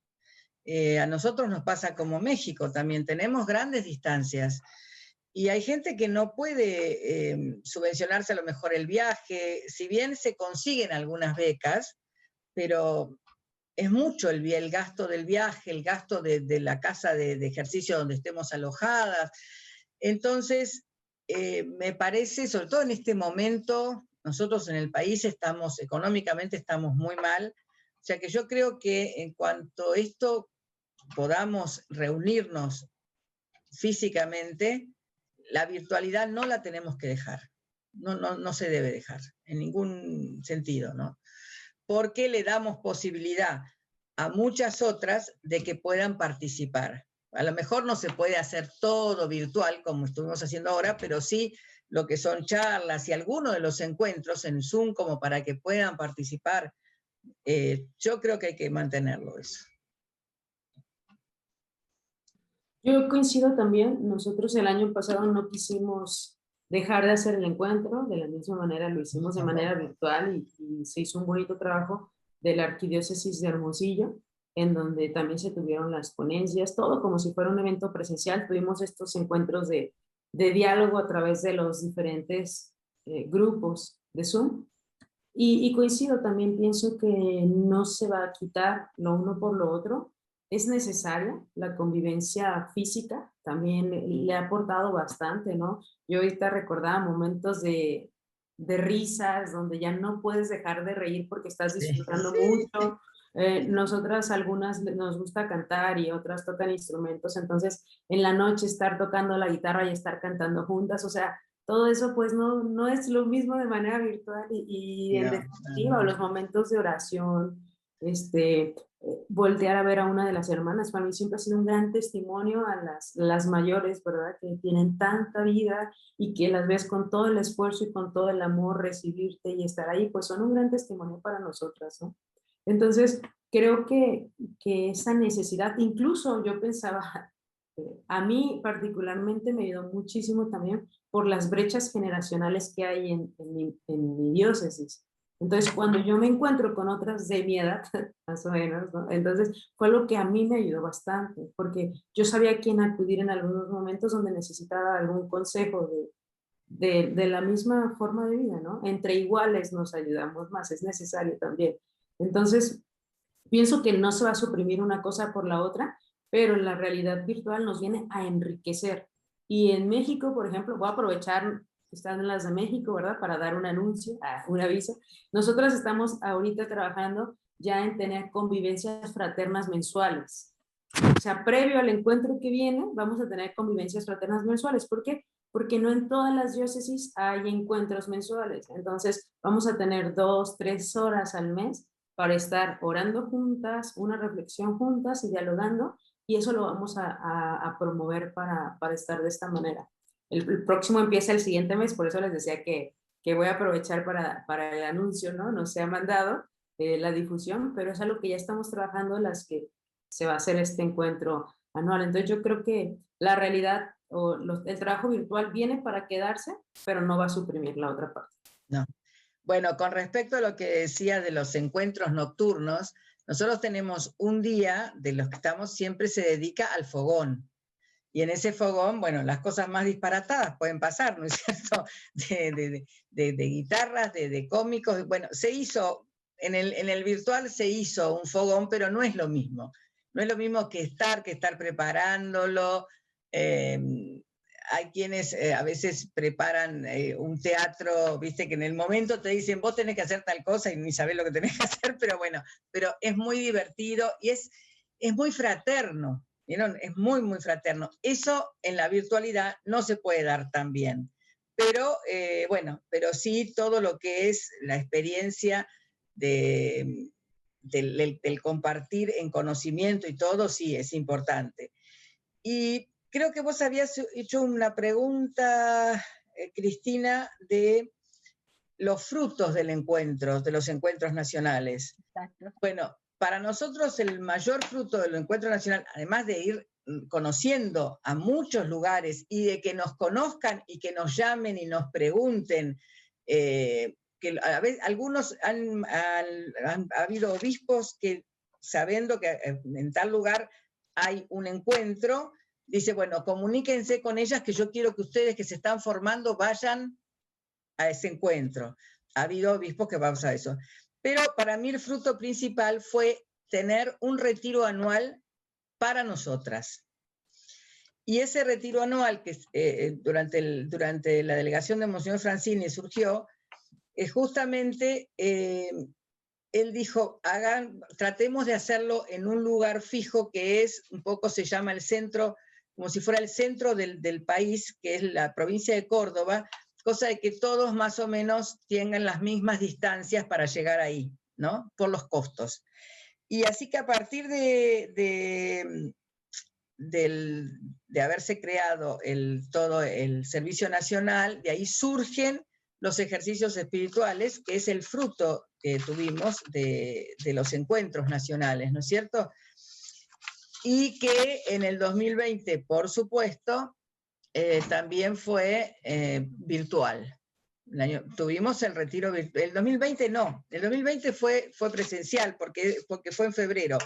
A nosotros nos pasa como México también, tenemos grandes distancias. Y hay gente que no puede subvencionarse a lo mejor el viaje, si bien se consiguen algunas becas, pero es mucho el gasto del viaje, el gasto de la casa de ejercicio donde estemos alojadas. Entonces, me parece, sobre todo en este momento, nosotros en el país económicamente estamos muy mal, o sea que yo creo que en cuanto a esto podamos reunirnos físicamente, la virtualidad no la tenemos que dejar, no se debe dejar, en ningún sentido, ¿no? Porque le damos posibilidad a muchas otras de que puedan participar. A lo mejor no se puede hacer todo virtual como estuvimos haciendo ahora, pero sí lo que son charlas y algunos de los encuentros en Zoom como para que puedan participar. Yo creo que hay que mantenerlo eso. Yo coincido también, nosotros el año pasado no quisimos dejar de hacer el encuentro, de la misma manera lo hicimos de manera virtual y se hizo un bonito trabajo de la Arquidiócesis de Hermosillo, en donde también se tuvieron las ponencias, todo como si fuera un evento presencial. Tuvimos estos encuentros de diálogo a través de los diferentes grupos de Zoom. Y coincido también, pienso que no se va a quitar lo uno por lo otro. Es necesaria la convivencia física, también le ha aportado bastante, ¿no? Yo ahorita recordaba momentos de risas, donde ya no puedes dejar de reír porque estás disfrutando mucho. Nosotras algunas nos gusta cantar y otras tocan instrumentos, entonces en la noche estar tocando la guitarra y estar cantando juntas, o sea, todo eso pues no es lo mismo de manera virtual y en definitiva los momentos de oración, voltear a ver a una de las hermanas, para mí siempre ha sido un gran testimonio a las mayores, ¿verdad? Que tienen tanta vida y que las ves con todo el esfuerzo y con todo el amor recibirte y estar ahí, pues son un gran testimonio para nosotras, ¿no? Entonces, creo que esa necesidad, incluso yo pensaba, a mí particularmente me ayudó muchísimo también por las brechas generacionales que hay en mi diócesis. Entonces, cuando yo me encuentro con otras de mi edad, más o menos, ¿no? Entonces, fue lo que a mí me ayudó bastante, porque yo sabía a quién acudir en algunos momentos donde necesitaba algún consejo de la misma forma de vida, ¿no? Entre iguales nos ayudamos más, es necesario también. Entonces, pienso que no se va a suprimir una cosa por la otra, pero la realidad virtual nos viene a enriquecer. Y en México, por ejemplo, voy a aprovechar que están las de México, ¿verdad? Para dar un anuncio, un aviso. Nosotros estamos ahorita trabajando ya en tener convivencias fraternas mensuales. O sea, previo al encuentro que viene, vamos a tener convivencias fraternas mensuales. ¿Por qué? porque no en todas las diócesis hay encuentros mensuales. Entonces, vamos a tener 2, 3 horas al mes para estar orando juntas, una reflexión juntas y dialogando, y eso lo vamos a promover para estar de esta manera. El próximo empieza el siguiente mes, por eso les decía que voy a aprovechar para el anuncio, ¿no? No se ha mandado la difusión, pero es algo que ya estamos trabajando, las que se va a hacer este encuentro anual. Entonces yo creo que la realidad o el trabajo virtual viene para quedarse, pero no va a suprimir la otra parte. No. Bueno, con respecto a lo que decía de los encuentros nocturnos, nosotros tenemos un día de los que estamos, siempre se dedica al fogón. Y en ese fogón, bueno, las cosas más disparatadas pueden pasar, ¿no es cierto? De guitarras, de cómicos. Bueno, se hizo, en el virtual se hizo un fogón, pero no es lo mismo. No es lo mismo que estar preparándolo. Hay quienes a veces preparan un teatro, viste, que en el momento te dicen, vos tenés que hacer tal cosa y ni sabés lo que tenés que hacer, pero bueno, pero es muy divertido y es muy fraterno. ¿Vieron? Es muy, muy fraterno. Eso en la virtualidad no se puede dar tan bien. Pero, bueno, pero sí todo lo que es la experiencia del compartir en conocimiento y todo, sí, es importante. Y creo que vos habías hecho una pregunta, Cristina, de los frutos del encuentro, de los encuentros nacionales. Exacto. Bueno, para nosotros el mayor fruto del encuentro nacional, además de ir conociendo a muchos lugares y de que nos conozcan y que nos llamen y nos pregunten, que a veces algunos ha habido obispos que, sabiendo que en tal lugar hay un encuentro, dice, bueno, comuníquense con ellas que yo quiero que ustedes que se están formando vayan a ese encuentro. Ha habido obispos que vamos a eso. Pero para mí el fruto principal fue tener un retiro anual para nosotras. Y ese retiro anual que durante la delegación de Monseñor Francini surgió, justamente él dijo, tratemos de hacerlo en un lugar fijo que es, un poco se llama el centro, como si fuera el centro del país, que es la provincia de Córdoba, cosa de que todos más o menos tengan las mismas distancias para llegar ahí, ¿no? Por los costos. Y así que a partir de haberse creado todo el Servicio Nacional, de ahí surgen los ejercicios espirituales, que es el fruto que tuvimos de los encuentros nacionales, ¿no es cierto? Y que en el 2020, por supuesto, también fue virtual. Tuvimos el retiro virtual. El 2020 no, el 2020 fue presencial porque fue en febrero.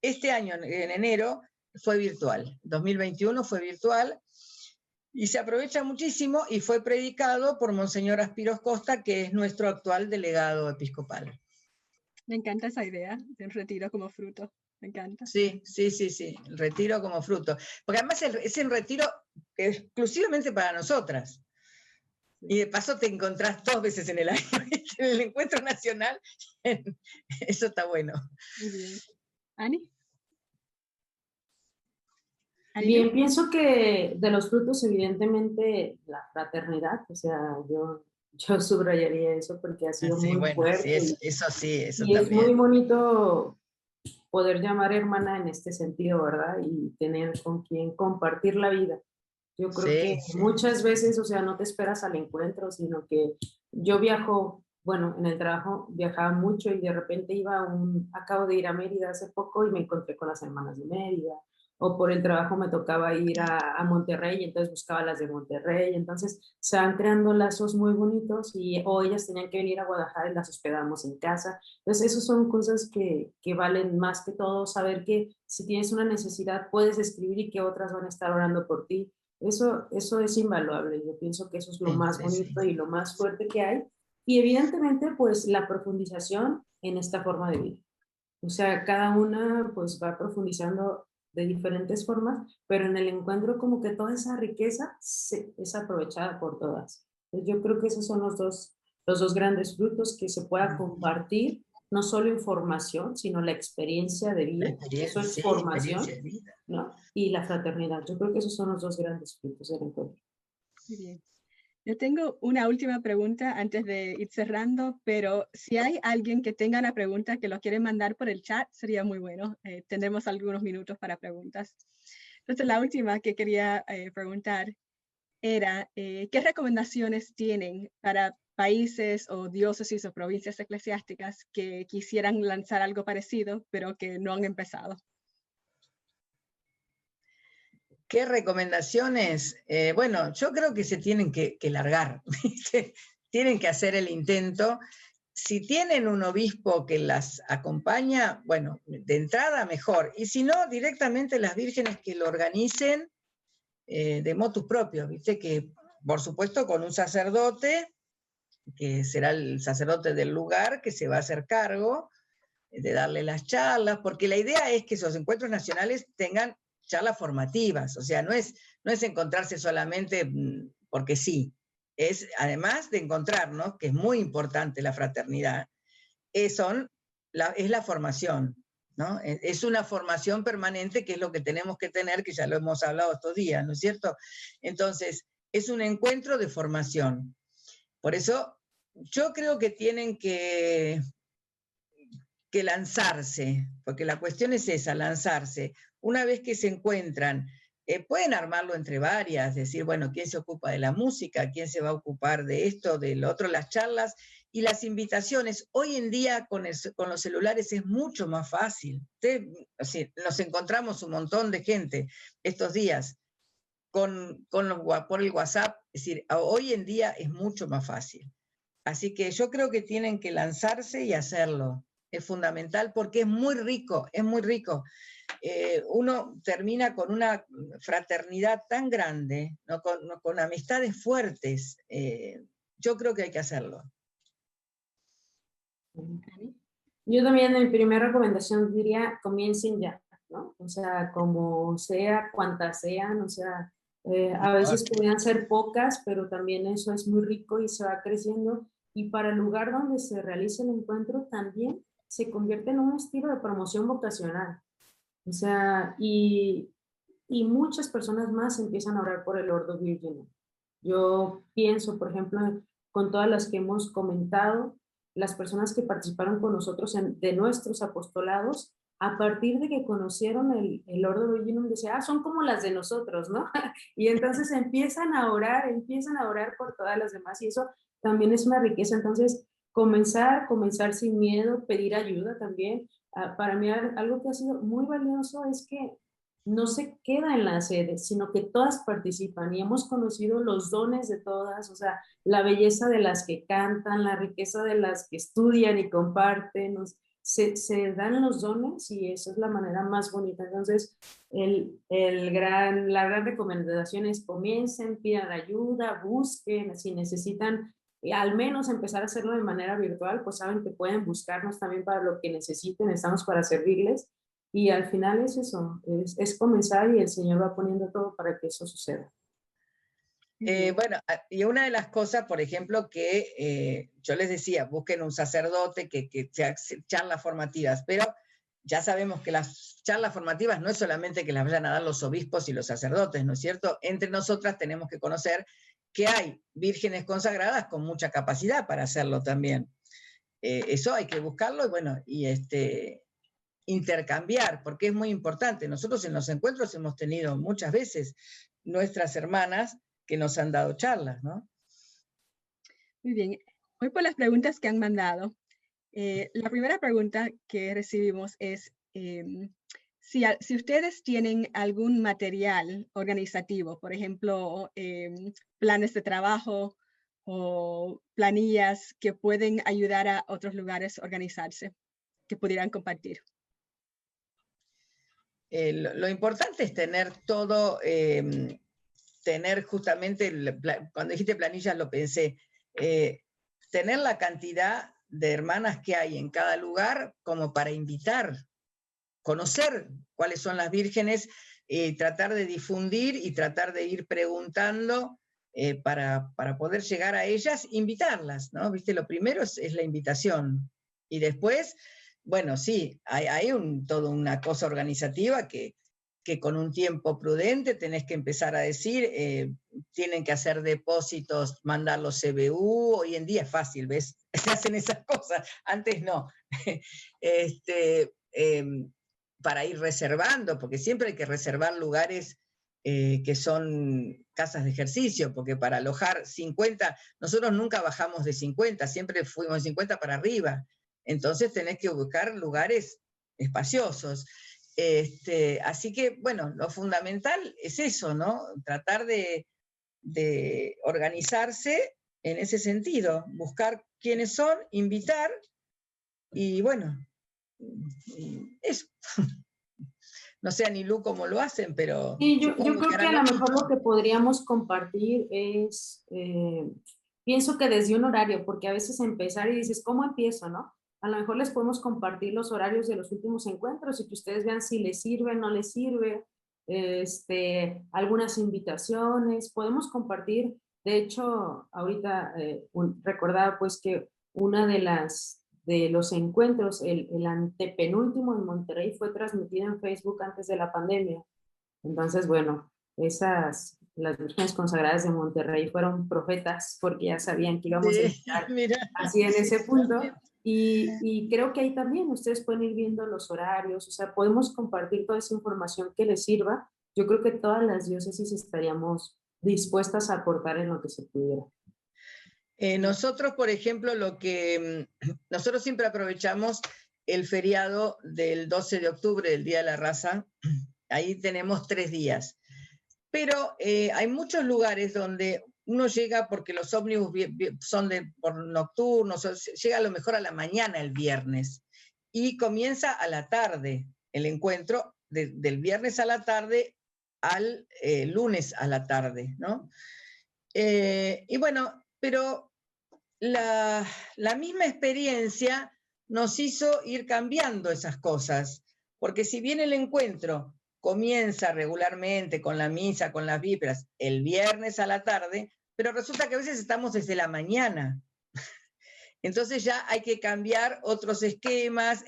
Este año, en enero, fue virtual. 2021 fue virtual y se aprovecha muchísimo y fue predicado por Monseñor Aspiros Costa, que es nuestro actual delegado episcopal. Me encanta esa idea de un retiro como fruto. Me encanta. Sí, el retiro como fruto. Porque además es el retiro exclusivamente para nosotras. Y de paso te encontrás 2 veces en el año, en el encuentro nacional. Eso está bueno. Muy bien. ¿Ani? Bien, pienso que de los frutos, evidentemente, la fraternidad, o sea, yo subrayaría eso porque ha sido muy fuerte. Sí, eso sí, eso y también. Es muy bonito poder llamar hermana en este sentido, ¿verdad? Y tener con quien compartir la vida. Yo creo que muchas veces, o sea, no te esperas al encuentro, sino que yo viajo, bueno, en el trabajo viajaba mucho y de repente acabo de ir a Mérida hace poco y me encontré con las hermanas de Mérida, o por el trabajo me tocaba ir a Monterrey y entonces buscaba las de Monterrey, entonces se van creando lazos muy bonitos o ellas tenían que venir a Guadalajara y las hospedamos en casa. Entonces esas son cosas que valen más que todo, saber que si tienes una necesidad puedes escribir y que otras van a estar orando por ti. Eso es invaluable. Yo pienso que eso es lo más bonito y lo más fuerte que hay. Y evidentemente, pues la profundización en esta forma de vida. O sea, cada una pues va profundizando de diferentes formas, pero en el encuentro como que toda esa riqueza es aprovechada por todas. Entonces, yo creo que esos son los dos grandes frutos, que se pueda compartir no solo información, sino la experiencia de vida. Eso es formación, ¿no? Y la fraternidad. Yo creo que esos son los dos grandes frutos del encuentro. Muy bien. Yo tengo una última pregunta antes de ir cerrando, pero si hay alguien que tenga una pregunta que lo quiere mandar por el chat, sería muy bueno. Tendremos algunos minutos para preguntas. Entonces, la última que quería preguntar era, ¿qué recomendaciones tienen para países o diócesis o provincias eclesiásticas que quisieran lanzar algo parecido, pero que no han empezado? ¿Qué recomendaciones? Bueno, yo creo que se tienen que largar, tienen que hacer el intento. Si tienen un obispo que las acompaña, bueno, de entrada mejor. Y si no, directamente las vírgenes que lo organicen de motus propios, ¿viste? Que, por supuesto, con un sacerdote, que será el sacerdote del lugar, que se va a hacer cargo de darle las charlas, porque la idea es que esos encuentros nacionales tengan charlas formativas, o sea, no es encontrarse solamente porque sí, es además de encontrarnos, que es muy importante la fraternidad, es la formación, ¿no? Es una formación permanente que es lo que tenemos que tener, que ya lo hemos hablado estos días, ¿no es cierto? Entonces, es un encuentro de formación. Por eso, yo creo que tienen que lanzarse, porque la cuestión es esa, lanzarse. Una vez que se encuentran, pueden armarlo entre varias, decir, bueno, ¿quién se ocupa de la música? ¿Quién se va a ocupar de esto, de lo otro? Las charlas y las invitaciones. Hoy en día con los celulares es mucho más fácil. Nos encontramos un montón de gente estos días por el WhatsApp. Es decir, hoy en día es mucho más fácil. Así que yo creo que tienen que lanzarse y hacerlo. Es fundamental porque es muy rico, es muy rico. Uno termina con una fraternidad tan grande, ¿no? con amistades fuertes. Yo creo que hay que hacerlo. Yo también en mi primera recomendación diría, comiencen ya, ¿no? O sea, como sea, cuantas sean, o sea, a veces podrían ser pocas, pero también eso es muy rico y se va creciendo. Y para el lugar donde se realice el encuentro también se convierte en un estilo de promoción vocacional. O sea, y muchas personas más empiezan a orar por el Ordo Virgen. Yo pienso, por ejemplo, con todas las que hemos comentado, las personas que participaron con nosotros de nuestros apostolados, a partir de que conocieron el Ordo Virginum, decían, son como las de nosotros, ¿no? Y entonces empiezan a orar por todas las demás, y eso también es una riqueza. Entonces, comenzar sin miedo, pedir ayuda también. Para mí algo que ha sido muy valioso es que no se queda en la sede, sino que todas participan y hemos conocido los dones de todas, o sea, la belleza de las que cantan, la riqueza de las que estudian y comparten, se dan los dones y esa es la manera más bonita. Entonces, la gran recomendación es comiencen, pidan ayuda, busquen, si necesitan al menos empezar a hacerlo de manera virtual, pues saben que pueden buscarnos también para lo que necesiten, estamos para servirles. Y al final es eso, es comenzar y el Señor va poniendo todo para que eso suceda. Bueno, y una de las cosas, por ejemplo, que yo les decía, busquen un sacerdote que charlas formativas, pero ya sabemos que las charlas formativas no es solamente que las vayan a dar los obispos y los sacerdotes, ¿no es cierto? Entre nosotras tenemos que conocer que hay vírgenes consagradas con mucha capacidad para hacerlo también. Eso hay que buscarlo y bueno, intercambiar, porque es muy importante. Nosotros en los encuentros hemos tenido muchas veces nuestras hermanas que nos han dado charlas, ¿no? Muy bien. Voy por las preguntas que han mandado. La primera pregunta que recibimos es si ustedes tienen algún material organizativo, por ejemplo, planes de trabajo o planillas que pueden ayudar a otros lugares a organizarse, que pudieran compartir. Lo importante es tener todo, tener justamente, cuando dijiste planillas lo pensé, tener la cantidad de hermanas que hay en cada lugar como para invitar, conocer cuáles son las vírgenes, tratar de difundir y tratar de ir preguntando para poder llegar a ellas, invitarlas, ¿no? ¿Viste? Lo primero es la invitación. Y después, bueno, sí, hay toda una cosa organizativa que que con un tiempo prudente tenés que empezar a decir, tienen que hacer depósitos, mandar los CBU, hoy en día es fácil, ¿ves? Se hacen esas cosas, antes no. Para ir reservando, porque siempre hay que reservar lugares que son casas de ejercicio, porque para alojar 50, nosotros nunca bajamos de 50, siempre fuimos de 50 para arriba, entonces tenés que buscar lugares espaciosos. Así que, bueno, lo fundamental es eso, ¿no? Tratar de organizarse en ese sentido, buscar quiénes son, invitar, y bueno, eso. No sé, Anilú, cómo lo hacen, pero... Sí, yo creo que a lo mejor lo que podríamos compartir es, pienso que desde un horario, porque a veces empezar y dices, ¿cómo empiezo, no? A lo mejor les podemos compartir los horarios de los últimos encuentros y que ustedes vean si les sirve, no les sirve, algunas invitaciones, podemos compartir. De hecho, ahorita recordaba pues que una de los encuentros, el antepenúltimo en Monterrey fue transmitido en Facebook antes de la pandemia. Entonces, bueno, las vírgenes consagradas de Monterrey fueron profetas porque ya sabían que íbamos a estar así en ese punto. Y creo que ahí también ustedes pueden ir viendo los horarios, o sea, podemos compartir toda esa información que les sirva. Yo creo que todas las diócesis estaríamos dispuestas a aportar en lo que se pudiera. Nosotros, por ejemplo, nosotros siempre aprovechamos el feriado del 12 de octubre, del Día de la Raza. Ahí tenemos 3 días. Pero hay muchos lugares donde uno llega porque los ómnibus son por nocturnos, llega a lo mejor a la mañana el viernes y comienza a la tarde el encuentro, del viernes a la tarde al lunes a la tarde, ¿no? Y bueno, pero la misma experiencia nos hizo ir cambiando esas cosas, porque si bien el encuentro comienza regularmente con la misa, con las vísperas, el viernes a la tarde, pero resulta que a veces estamos desde la mañana. Entonces ya hay que cambiar otros esquemas,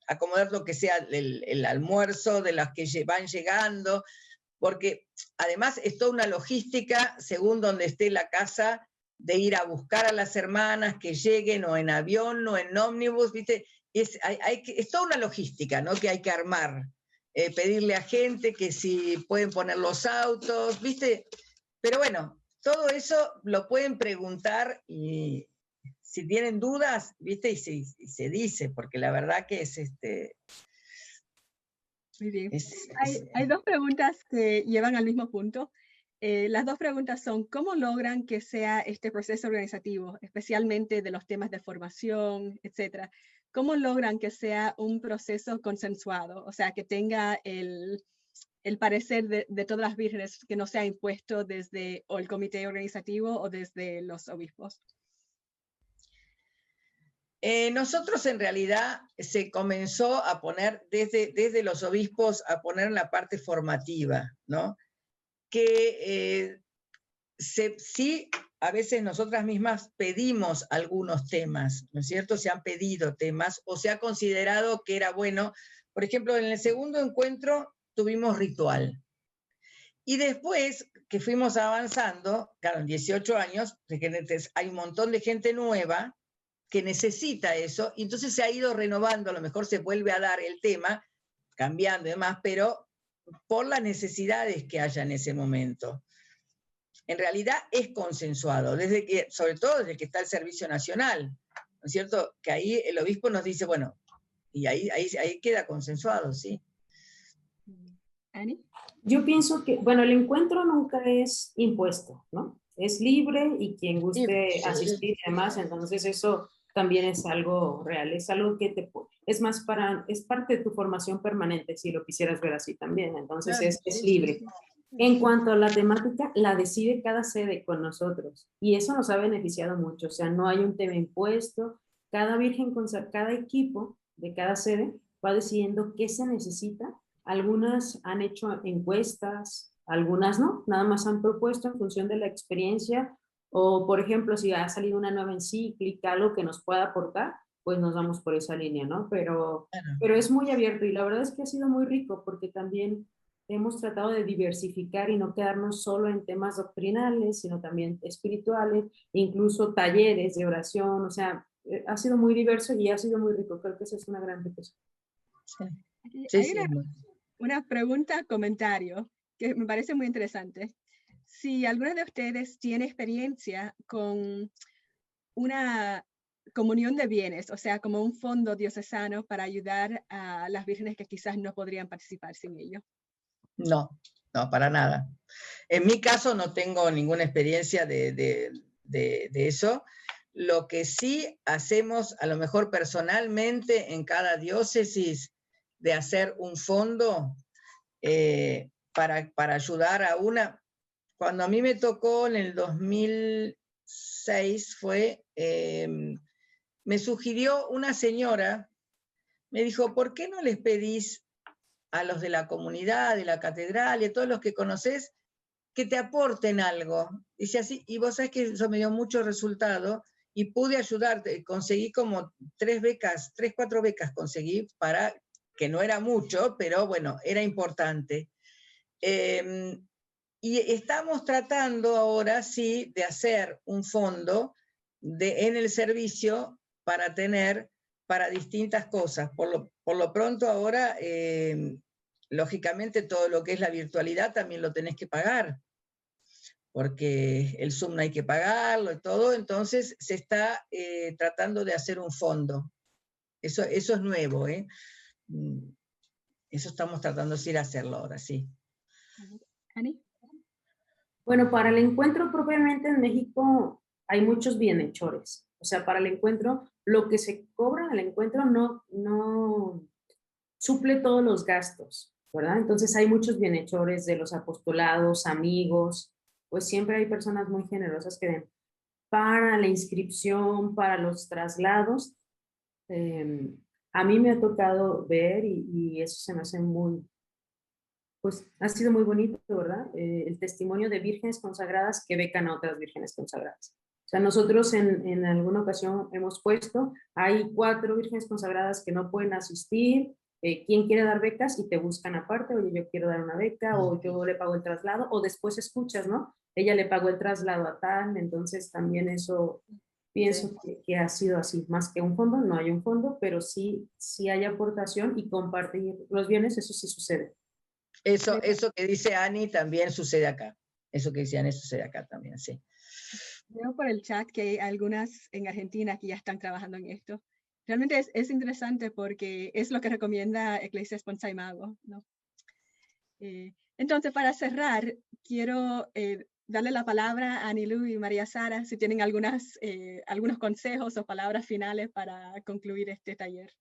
acomodar lo que sea el almuerzo de las que van llegando, porque además es toda una logística según donde esté la casa, de ir a buscar a las hermanas que lleguen o en avión o en ómnibus, ¿viste? Es toda una logística, ¿no? Que hay que armar. Pedirle a gente que si pueden poner los autos, ¿viste? Pero bueno, todo eso lo pueden preguntar y si tienen dudas, ¿viste? Y se dice, porque la verdad que es Muy bien. Hay 2 preguntas que llevan al mismo punto. Las 2 preguntas son, ¿cómo logran que sea este proceso organizativo, especialmente de los temas de formación, etcétera? ¿Cómo logran que sea un proceso consensuado? O sea, que tenga el parecer de todas las vírgenes, que no sea impuesto desde o el comité organizativo o desde los obispos. Nosotros en realidad se comenzó a poner desde los obispos a poner en la parte formativa, ¿no? Que sí, a veces nosotras mismas pedimos algunos temas, ¿no es cierto? Se han pedido temas o se ha considerado que era bueno. Por ejemplo, en el segundo encuentro tuvimos ritual. Y después que fuimos avanzando, claro, en 18 años, hay un montón de gente nueva que necesita eso, y entonces se ha ido renovando, a lo mejor se vuelve a dar el tema, cambiando y demás, pero por las necesidades que haya en ese momento. En realidad es consensuado, sobre todo desde que está el Servicio Nacional, ¿no es cierto? Que ahí el obispo nos dice, bueno, y ahí queda consensuado, ¿sí? ¿Ani? Yo pienso que, bueno, el encuentro nunca es impuesto, ¿no? Es libre y quien guste asistir y demás, entonces eso también es algo real, es algo que es más es parte de tu formación permanente, si lo quisieras ver así también, entonces Claro, es libre. En cuanto a la temática, la decide cada sede con nosotros y eso nos ha beneficiado mucho, o sea, no hay un tema impuesto, cada cada equipo de cada sede va decidiendo qué se necesita. Algunas han hecho encuestas, algunas no, nada más han propuesto en función de la experiencia o, por ejemplo, si ha salido una nueva encíclica, algo que nos pueda aportar, pues nos vamos por esa línea, ¿no? Pero es muy abierto y la verdad es que ha sido muy rico porque también hemos tratado de diversificar y no quedarnos solo en temas doctrinales, sino también espirituales, incluso talleres de oración, o sea, ha sido muy diverso y ha sido muy rico. Creo que eso es una gran riqueza. Sí, Hay sí, una pregunta, comentario, que me parece muy interesante. Si alguno de ustedes tiene experiencia con una comunión de bienes, o sea, como un fondo diocesano para ayudar a las vírgenes que quizás no podrían participar sin ello. no, para nada. En mi caso no tengo ninguna experiencia de eso. Lo que sí hacemos, a lo mejor personalmente, en cada diócesis, de hacer un fondo para ayudar a una. Cuando a mí me tocó en el 2006 me sugirió una señora, me dijo, ¿por qué no les pedís a los de la comunidad, de la catedral y a todos los que conoces, que te aporten algo? Dice así, y vos sabés que eso me dio mucho resultado y pude ayudarte, conseguí como 3, 4 becas conseguí, para que no era mucho, pero bueno, era importante. Y estamos tratando ahora, sí, de hacer un fondo en el servicio para tener para distintas cosas. Por lo pronto ahora, lógicamente, todo lo que es la virtualidad también lo tenés que pagar, porque el Zoom no hay que pagarlo y todo, entonces se está tratando de hacer un fondo. Eso es nuevo, ¿eh? Eso estamos tratando de hacerlo ahora, sí. ¿Ani? Bueno, para el encuentro propiamente en México hay muchos bienhechores. O sea, para el encuentro, lo que se cobra en el encuentro no suple todos los gastos, ¿verdad? Entonces hay muchos bienhechores de los apostolados, amigos, pues siempre hay personas muy generosas que den para la inscripción, para los traslados. A mí me ha tocado ver y eso se me hace muy, pues ha sido muy bonito, ¿verdad? El testimonio de vírgenes consagradas que becan a otras vírgenes consagradas. O sea, nosotros en alguna ocasión hemos puesto, hay 4 vírgenes consagradas que no pueden asistir, ¿quién quiere dar becas? Y te buscan aparte, oye, yo quiero dar una beca, o yo le pago el traslado, o después escuchas, ¿no? Ella le pagó el traslado a tal, entonces también eso pienso que ha sido así, más que un fondo, no hay un fondo, pero sí hay aportación y compartir los bienes, eso sí sucede. Eso que dice Ani también sucede acá. Eso que dice Ani sucede acá también, sí. Veo por el chat que hay algunas en Argentina que ya están trabajando en esto. Realmente es interesante porque es lo que recomienda Ecclesia Sponsa Imago, ¿no? Entonces, para cerrar, quiero darle la palabra a Anilu y María Sara, si tienen algunos consejos o palabras finales para concluir este taller.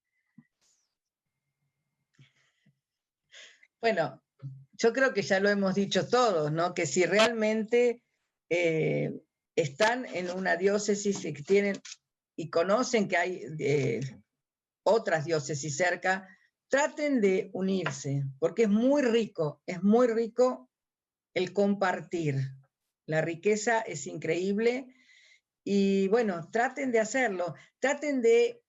Bueno, yo creo que ya lo hemos dicho todos, ¿no? Que si realmente están en una diócesis y que tienen y conocen que hay otras diócesis cerca, traten de unirse, porque es muy rico el compartir. La riqueza es increíble y bueno, traten de hacerlo, traten de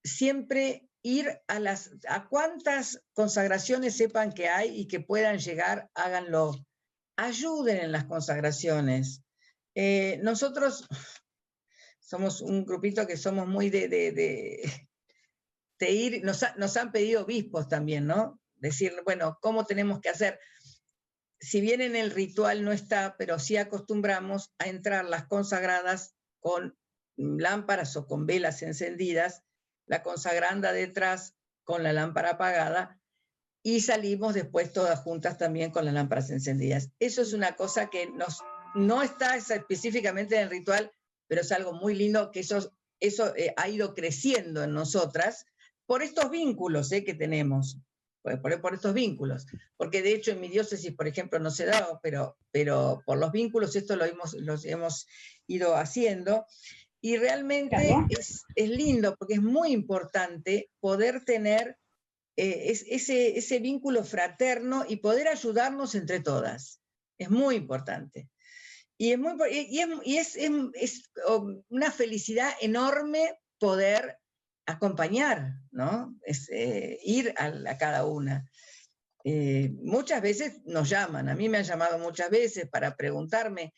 siempre ir a cuántas consagraciones sepan que hay y que puedan llegar, háganlo. Ayuden en las consagraciones. Nosotros somos un grupito que somos muy de ir, nos han pedido obispos también, ¿no? Decir, bueno, ¿cómo tenemos que hacer? Si bien en el ritual no está, pero sí acostumbramos a entrar las consagradas con lámparas o con velas encendidas, la consagranda detrás con la lámpara apagada, y salimos después todas juntas también con las lámparas encendidas. Eso es una cosa que no está específicamente en el ritual, pero es algo muy lindo, que eso ha ido creciendo en nosotras por estos vínculos que tenemos, por estos vínculos. Porque de hecho en mi diócesis, por ejemplo, no se da, pero por los vínculos esto los hemos ido haciendo. Y realmente es lindo, porque es muy importante poder tener ese vínculo fraterno y poder ayudarnos entre todas. Es muy importante. Y es una felicidad enorme poder acompañar, ¿no? Ir a cada una. muchas veces nos llaman, a mí me han llamado muchas veces para preguntarme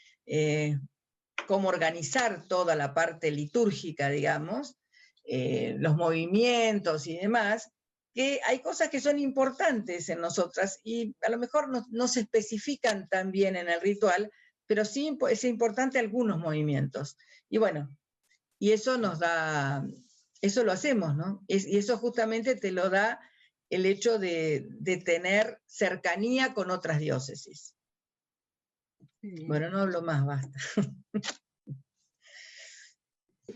cómo organizar toda la parte litúrgica, digamos, los movimientos y demás, que hay cosas que son importantes en nosotras y a lo mejor no se especifican tan bien en el ritual, pero sí es importante algunos movimientos. Y bueno, y eso nos da, eso lo hacemos, ¿no? Y eso justamente te lo da el hecho de tener cercanía con otras diócesis. Bueno, no hablo más, basta.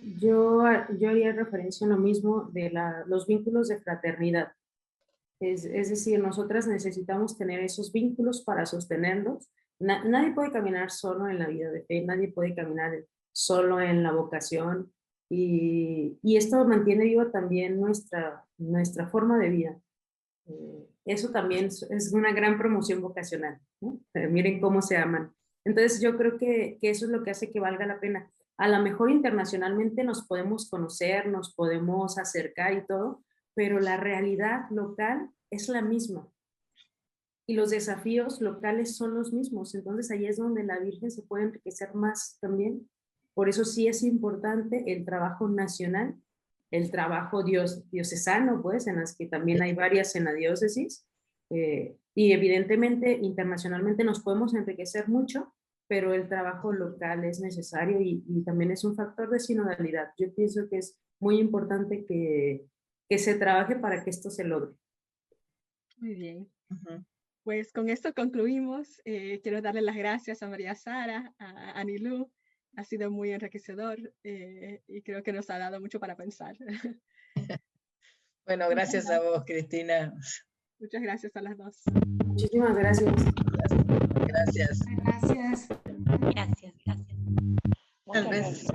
Yo haría referencia a lo mismo de los vínculos de fraternidad. Es decir, nosotras necesitamos tener esos vínculos para sostenerlos. Nadie puede caminar solo en la vida de fe, nadie puede caminar solo en la vocación, y esto mantiene viva también nuestra forma de vida. Eso también es una gran promoción vocacional, ¿no? Miren cómo se aman. Entonces yo creo que eso es lo que hace que valga la pena. A lo mejor internacionalmente nos podemos conocer, nos podemos acercar y todo, pero la realidad local es la misma y los desafíos locales son los mismos. Entonces ahí es donde la Virgen se puede enriquecer más también. Por eso sí es importante el trabajo nacional, el trabajo diocesano, pues, en las que también hay varias en la diócesis. Y evidentemente internacionalmente nos podemos enriquecer mucho, pero el trabajo local es necesario y también es un factor de sinodalidad. Yo pienso que es muy importante que se trabaje para que esto se logre. Muy bien. Pues con esto concluimos. Quiero darle las gracias a María Sara, a Anilú. Ha sido muy enriquecedor y creo que nos ha dado mucho para pensar. Bueno, gracias a vos, Cristina. Muchas gracias a las dos. Muchísimas gracias. Gracias. Gracias. Gracias, gracias. Muchas gracias.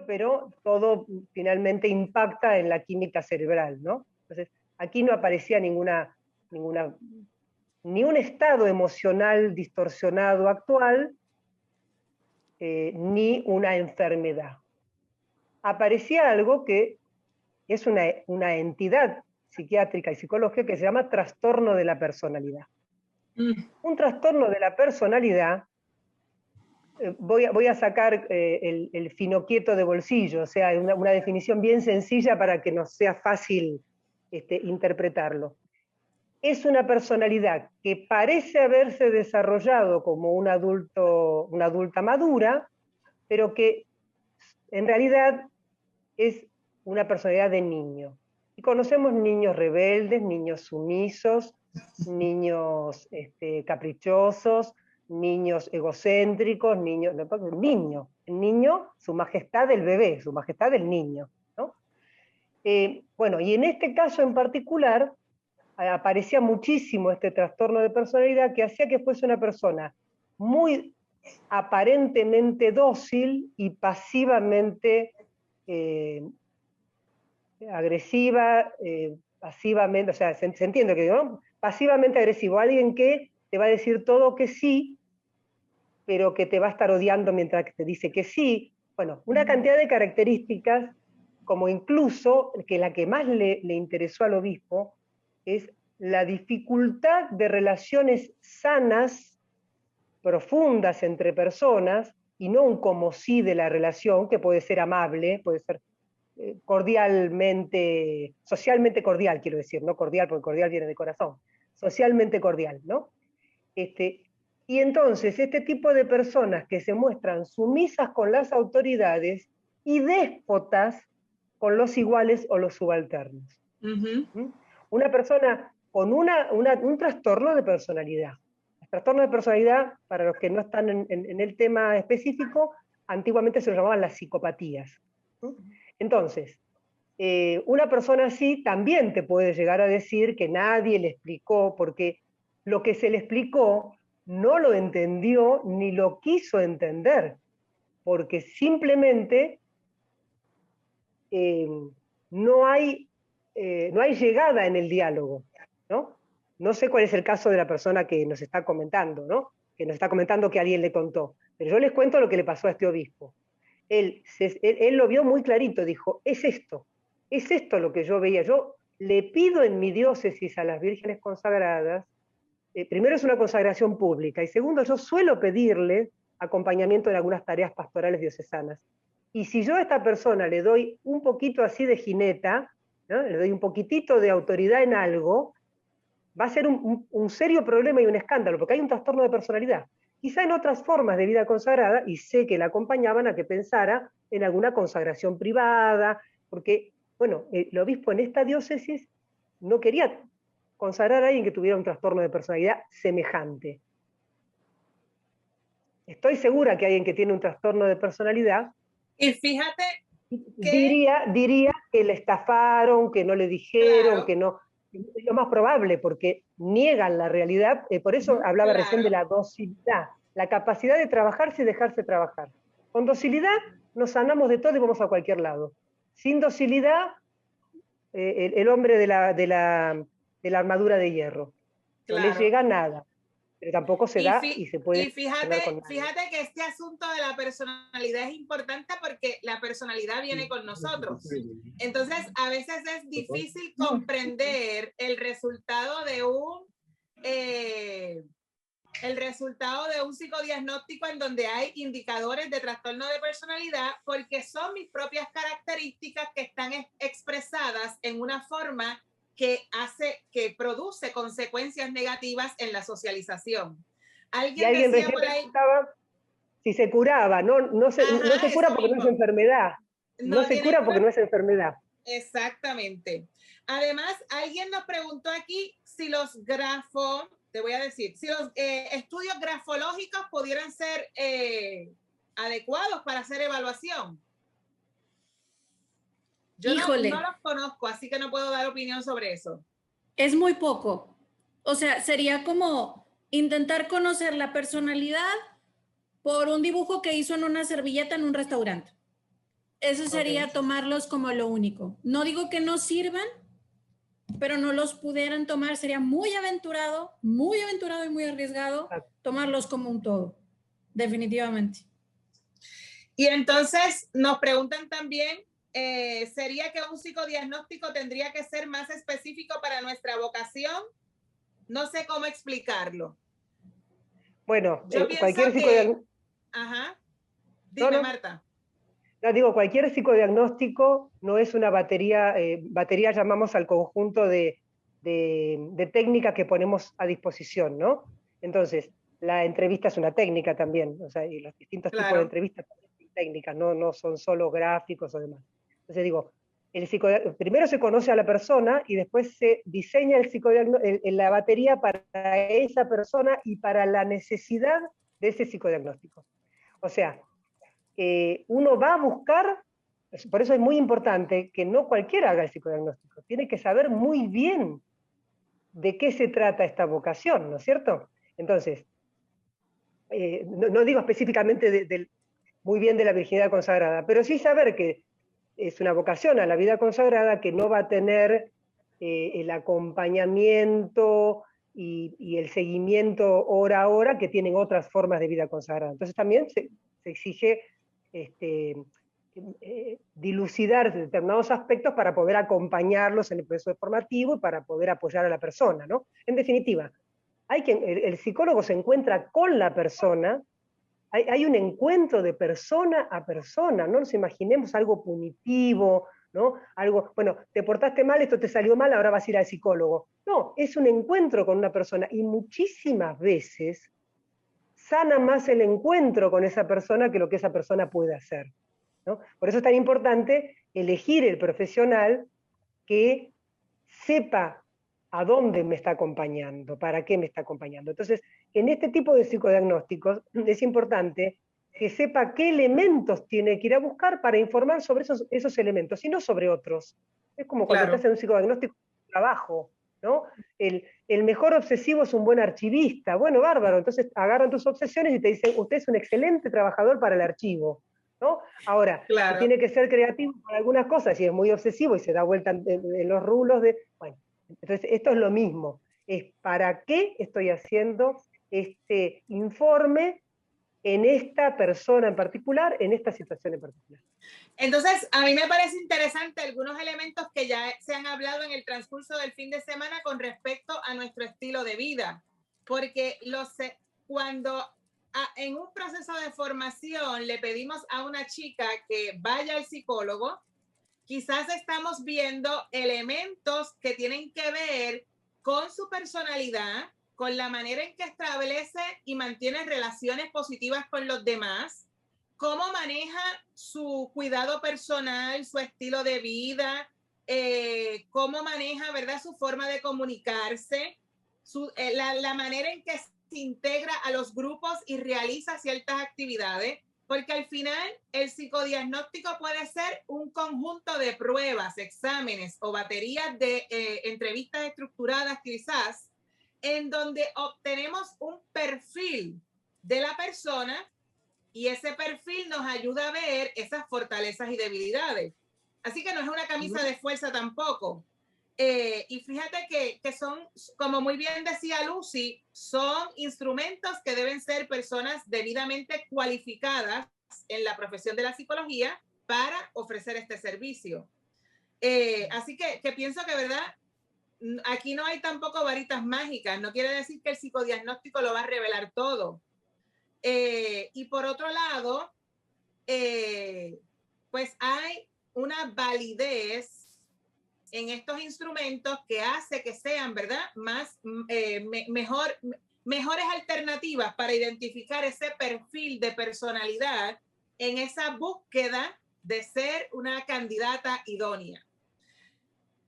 pero todo finalmente impacta en la química cerebral, ¿no? Entonces, aquí no aparecía ni un estado emocional distorsionado actual, ni una enfermedad. Aparecía algo que es una entidad psiquiátrica y psicológica que se llama trastorno de la personalidad. Un trastorno de la personalidad, voy a sacar el finoquieto de bolsillo, o sea, una definición bien sencilla para que nos sea fácil interpretarlo. Es una personalidad que parece haberse desarrollado como una adulta madura, pero que en realidad es una personalidad de niño. Y conocemos niños rebeldes, niños sumisos, niños caprichosos, niños egocéntricos, el niño, su majestad el bebé, su majestad el niño, ¿no? Bueno, y en este caso en particular, aparecía muchísimo este trastorno de personalidad que hacía que fuese una persona muy aparentemente dócil y pasivamente agresiva, pasivamente, o sea, se entiende que ¿no? Pasivamente agresivo, alguien que te va a decir todo que sí, pero que te va a estar odiando mientras que te dice que sí. Bueno, una cantidad de características, como incluso que la que más le interesó al obispo es la dificultad de relaciones sanas, profundas entre personas, y no un como sí de la relación, que puede ser amable, puede ser cordialmente, socialmente cordial, quiero decir, no cordial, porque cordial viene de corazón, socialmente cordial, ¿no? Y entonces, este tipo de personas que se muestran sumisas con las autoridades y déspotas con los iguales o los subalternos. ¿Mm? Una persona con un trastorno de personalidad. El trastorno de personalidad, para los que no están en el tema específico, antiguamente se lo llamaban las psicopatías. Entonces, una persona así también te puede llegar a decir que nadie le explicó, porque lo que se le explicó no lo entendió ni lo quiso entender, porque simplemente no hay llegada en el diálogo, ¿no? No sé cuál es el caso de la persona que nos está comentando, ¿no? Que nos está comentando que alguien le contó, pero yo les cuento lo que le pasó a este obispo. Él lo vio muy clarito, dijo, es esto lo que yo veía. Yo le pido en mi diócesis a las vírgenes consagradas, primero es una consagración pública, y segundo, yo suelo pedirle acompañamiento en algunas tareas pastorales diocesanas. Y si yo a esta persona le doy un poquito así de jineta, ¿no? Le doy un poquitito de autoridad en algo, va a ser un serio problema y un escándalo, porque hay un trastorno de personalidad. Quizá en otras formas de vida consagrada, y sé que la acompañaban a que pensara en alguna consagración privada, porque, bueno, el obispo en esta diócesis no quería consagrar a alguien que tuviera un trastorno de personalidad semejante. Estoy segura que alguien que tiene un trastorno de personalidad, y fíjate que diría que le estafaron, que no le dijeron, claro, que no. Es lo más probable, porque niegan la realidad. Por eso hablaba recién de la docilidad, la capacidad de trabajarse y dejarse trabajar. Con docilidad nos sanamos de todo y vamos a cualquier lado. Sin docilidad, el hombre de la armadura de hierro. No le claro. llega nada, pero tampoco se da y se puede. Y fíjate que este asunto de la personalidad es importante porque la personalidad viene con nosotros. Entonces, a veces es difícil comprender el resultado de un psicodiagnóstico en donde hay indicadores de trastorno de personalidad, porque son mis propias características que están expresadas en una forma que produce consecuencias negativas en la socialización. Alguien decía por ahí si se curaba, no se cura porque no es enfermedad. No se cura porque no es enfermedad. Exactamente. Además, alguien nos preguntó aquí si los estudios grafológicos pudieran ser adecuados para hacer evaluación. Yo no los conozco, así que no puedo dar opinión sobre eso. Es muy poco. O sea, sería como intentar conocer la personalidad por un dibujo que hizo en una servilleta en un restaurante. Eso sería Ok. tomarlos como lo único. No digo que no sirvan, pero no los pudieran tomar. Sería muy aventurado y muy arriesgado tomarlos como un todo, definitivamente. Y entonces nos preguntan también, ¿sería que un psicodiagnóstico tendría que ser más específico para nuestra vocación? No sé cómo explicarlo. Bueno, Yo pienso cualquier que... psicodiagnóstico... Ajá. Dime, No. Marta. No, digo, cualquier psicodiagnóstico no es una batería, batería llamamos al conjunto de técnicas que ponemos a disposición, ¿no? Entonces, la entrevista es una técnica también, o sea, y los distintos tipos de Claro. entrevistas también son técnicas, no son solo gráficos o demás. Entonces digo, primero se conoce a la persona y después se diseña la batería para esa persona y para la necesidad de ese psicodiagnóstico. O sea, uno va a buscar, por eso es muy importante que no cualquiera haga el psicodiagnóstico, tiene que saber muy bien de qué se trata esta vocación, ¿no es cierto? Entonces, no digo específicamente muy bien de la virginidad consagrada, pero sí saber que es una vocación a la vida consagrada que no va a tener el acompañamiento y el seguimiento hora a hora que tienen otras formas de vida consagrada. Entonces también se exige dilucidar determinados aspectos para poder acompañarlos en el proceso formativo y para poder apoyar a la persona, ¿no? En definitiva, el psicólogo se encuentra con la persona, hay un encuentro de persona a persona, no nos imaginemos algo punitivo, ¿no? Algo, bueno, te portaste mal, esto te salió mal, ahora vas a ir al psicólogo. No, es un encuentro con una persona y muchísimas veces sana más el encuentro con esa persona que lo que esa persona puede hacer, ¿no? Por eso es tan importante elegir el profesional que sepa a dónde me está acompañando, para qué me está acompañando. Entonces, en este tipo de psicodiagnósticos es importante que sepa qué elementos tiene que ir a buscar para informar sobre esos elementos, y no sobre otros. Es como cuando te hacen un psicodiagnóstico de trabajo, ¿no? El mejor obsesivo es un buen archivista. Bueno, bárbaro, entonces agarran tus obsesiones y te dicen, usted es un excelente trabajador para el archivo, ¿no? Ahora, Claro. si tiene que ser creativo para algunas cosas y es muy obsesivo y se da vuelta en los rulos de... Bueno, entonces esto es lo mismo. Es para qué estoy haciendo este informe en esta persona en particular, en esta situación en particular. Entonces, a mí me parece interesante algunos elementos que ya se han hablado en el transcurso del fin de semana con respecto a nuestro estilo de vida, porque cuando en un proceso de formación le pedimos a una chica que vaya al psicólogo, quizás estamos viendo elementos que tienen que ver con su personalidad, con la manera en que establece y mantiene relaciones positivas con los demás, cómo maneja su cuidado personal, su estilo de vida, cómo maneja, ¿verdad?, su forma de comunicarse, la manera en que se integra a los grupos y realiza ciertas actividades, porque al final el psicodiagnóstico puede ser un conjunto de pruebas, exámenes o baterías de entrevistas estructuradas quizás, en donde obtenemos un perfil de la persona y ese perfil nos ayuda a ver esas fortalezas y debilidades. Así que no es una camisa de fuerza tampoco. Y fíjate que son, como muy bien decía Lucy, son instrumentos que deben ser personas debidamente cualificadas en la profesión de la psicología para ofrecer este servicio. Así que pienso que, ¿verdad?, aquí no hay tampoco varitas mágicas. No quiere decir que el psicodiagnóstico lo va a revelar todo. Y por otro lado, pues hay una validez en estos instrumentos que hace que sean, ¿verdad?, mejores alternativas para identificar ese perfil de personalidad en esa búsqueda de ser una candidata idónea.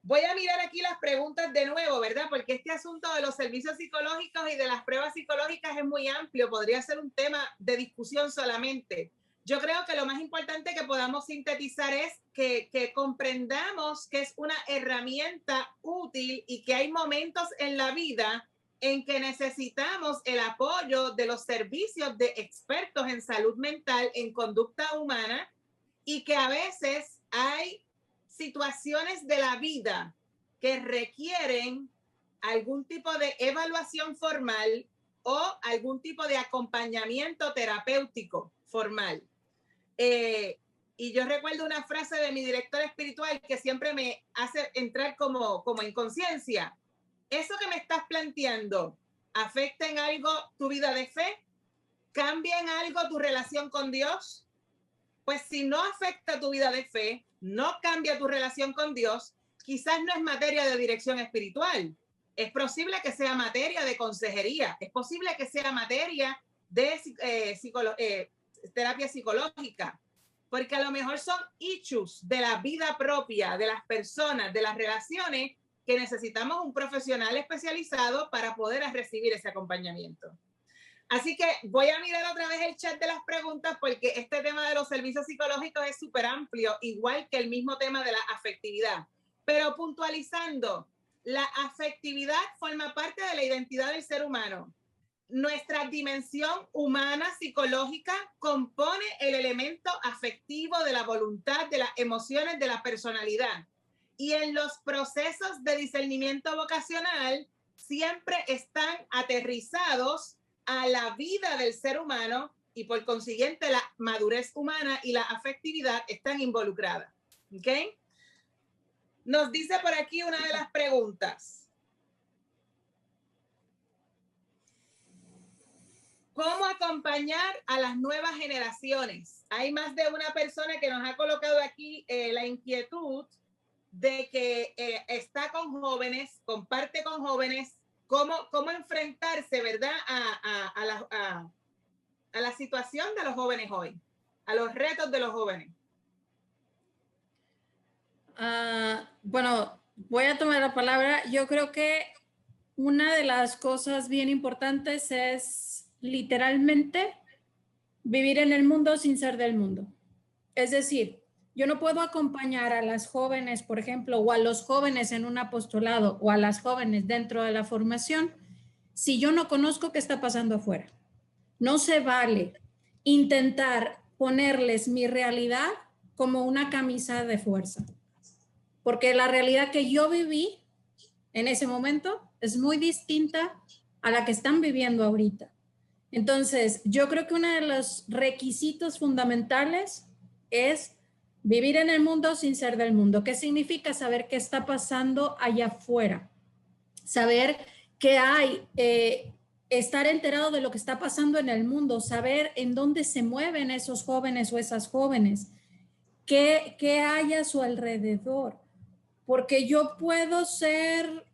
Voy a mirar aquí las preguntas de nuevo, ¿verdad? Porque este asunto de los servicios psicológicos y de las pruebas psicológicas es muy amplio, podría ser un tema de discusión solamente. Yo creo que lo más importante que podamos sintetizar es que comprendamos que es una herramienta útil y que hay momentos en la vida en que necesitamos el apoyo de los servicios de expertos en salud mental, en conducta humana, y que a veces hay situaciones de la vida que requieren algún tipo de evaluación formal o algún tipo de acompañamiento terapéutico formal. Y yo recuerdo una frase de mi director espiritual que siempre me hace entrar como en conciencia. ¿Eso que me estás planteando afecta en algo tu vida de fe? ¿Cambia en algo tu relación con Dios? Pues si no afecta tu vida de fe, no cambia tu relación con Dios, quizás no es materia de dirección espiritual. Es posible que sea materia de consejería, es posible que sea materia de terapia psicológica, porque a lo mejor son issues de la vida propia, de las personas, de las relaciones, que necesitamos un profesional especializado para poder recibir ese acompañamiento. Así que voy a mirar otra vez el chat de las preguntas, porque este tema de los servicios psicológicos es súper amplio, igual que el mismo tema de la afectividad. Pero puntualizando, la afectividad forma parte de la identidad del ser humano. Nuestra dimensión humana, psicológica, compone el elemento afectivo de la voluntad, de las emociones, de la personalidad. Y en los procesos de discernimiento vocacional siempre están aterrizados a la vida del ser humano, y por consiguiente la madurez humana y la afectividad están involucradas. ¿Ok? Nos dice por aquí una de las preguntas. ¿Cómo acompañar a las nuevas generaciones? Hay más de una persona que nos ha colocado aquí la inquietud de que está con jóvenes, comparte con jóvenes, cómo enfrentarse, ¿verdad?, a la situación de los jóvenes hoy, a los retos de los jóvenes. Bueno, voy a tomar la palabra. Yo creo que una de las cosas bien importantes es literalmente vivir en el mundo sin ser del mundo. Es decir, yo no puedo acompañar a las jóvenes, por ejemplo, o a los jóvenes en un apostolado, o a las jóvenes dentro de la formación, si yo no conozco qué está pasando afuera. No se vale intentar ponerles mi realidad como una camisa de fuerza, porque la realidad que yo viví en ese momento es muy distinta a la que están viviendo ahorita. Entonces, yo creo que uno de los requisitos fundamentales es vivir en el mundo sin ser del mundo. ¿Qué significa? Saber qué está pasando allá afuera, saber qué hay, estar enterado de lo que está pasando en el mundo, saber en dónde se mueven esos jóvenes o esas jóvenes, qué hay a su alrededor. Porque yo puedo ser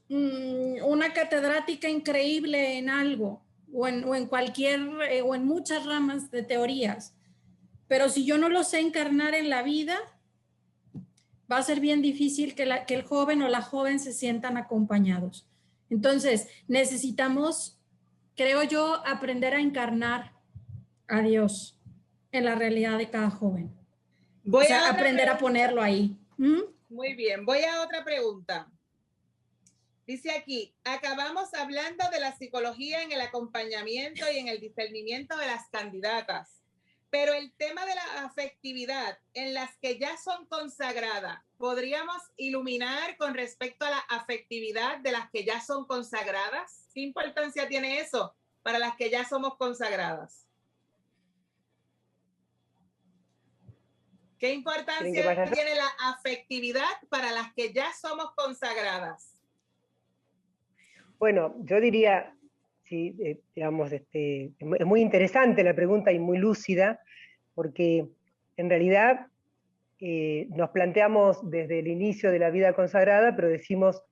una catedrática increíble en algo, o en cualquier, o en muchas ramas de teorías, pero si yo no lo sé encarnar en la vida, va a ser bien difícil que el joven o la joven se sientan acompañados. Entonces, necesitamos, creo yo, aprender a encarnar a Dios en la realidad de cada joven. O sea, aprender a ponerlo ahí. Muy bien, voy a otra pregunta. Dice aquí, acabamos hablando de la psicología en el acompañamiento y en el discernimiento de las candidatas, pero el tema de la afectividad en las que ya son consagradas, ¿podríamos iluminar con respecto a la afectividad de las que ya son consagradas? ¿Qué importancia tiene eso para las que ya somos consagradas? ¿Qué importancia tiene la afectividad para las que ya somos consagradas? Bueno, yo diría, sí, digamos, es muy interesante la pregunta y muy lúcida, porque en realidad nos planteamos desde el inicio de la vida consagrada, pero decimos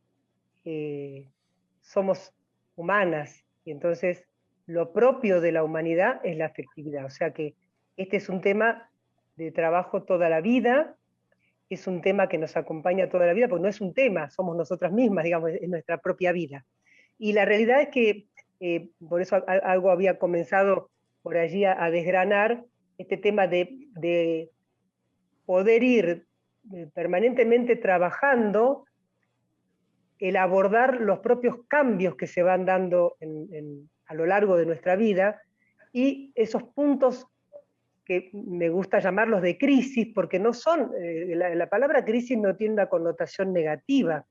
somos humanas, y entonces lo propio de la humanidad es la afectividad. O sea que este es un tema de trabajo toda la vida, es un tema que nos acompaña toda la vida, porque no es un tema, somos nosotras mismas, digamos, es nuestra propia vida. Y la realidad es que, por eso algo había comenzado por allí a desgranar, este tema de poder ir permanentemente trabajando el abordar los propios cambios que se van dando a lo largo de nuestra vida, y esos puntos que me gusta llamarlos de crisis, porque no son, la palabra crisis no tiene una connotación negativa.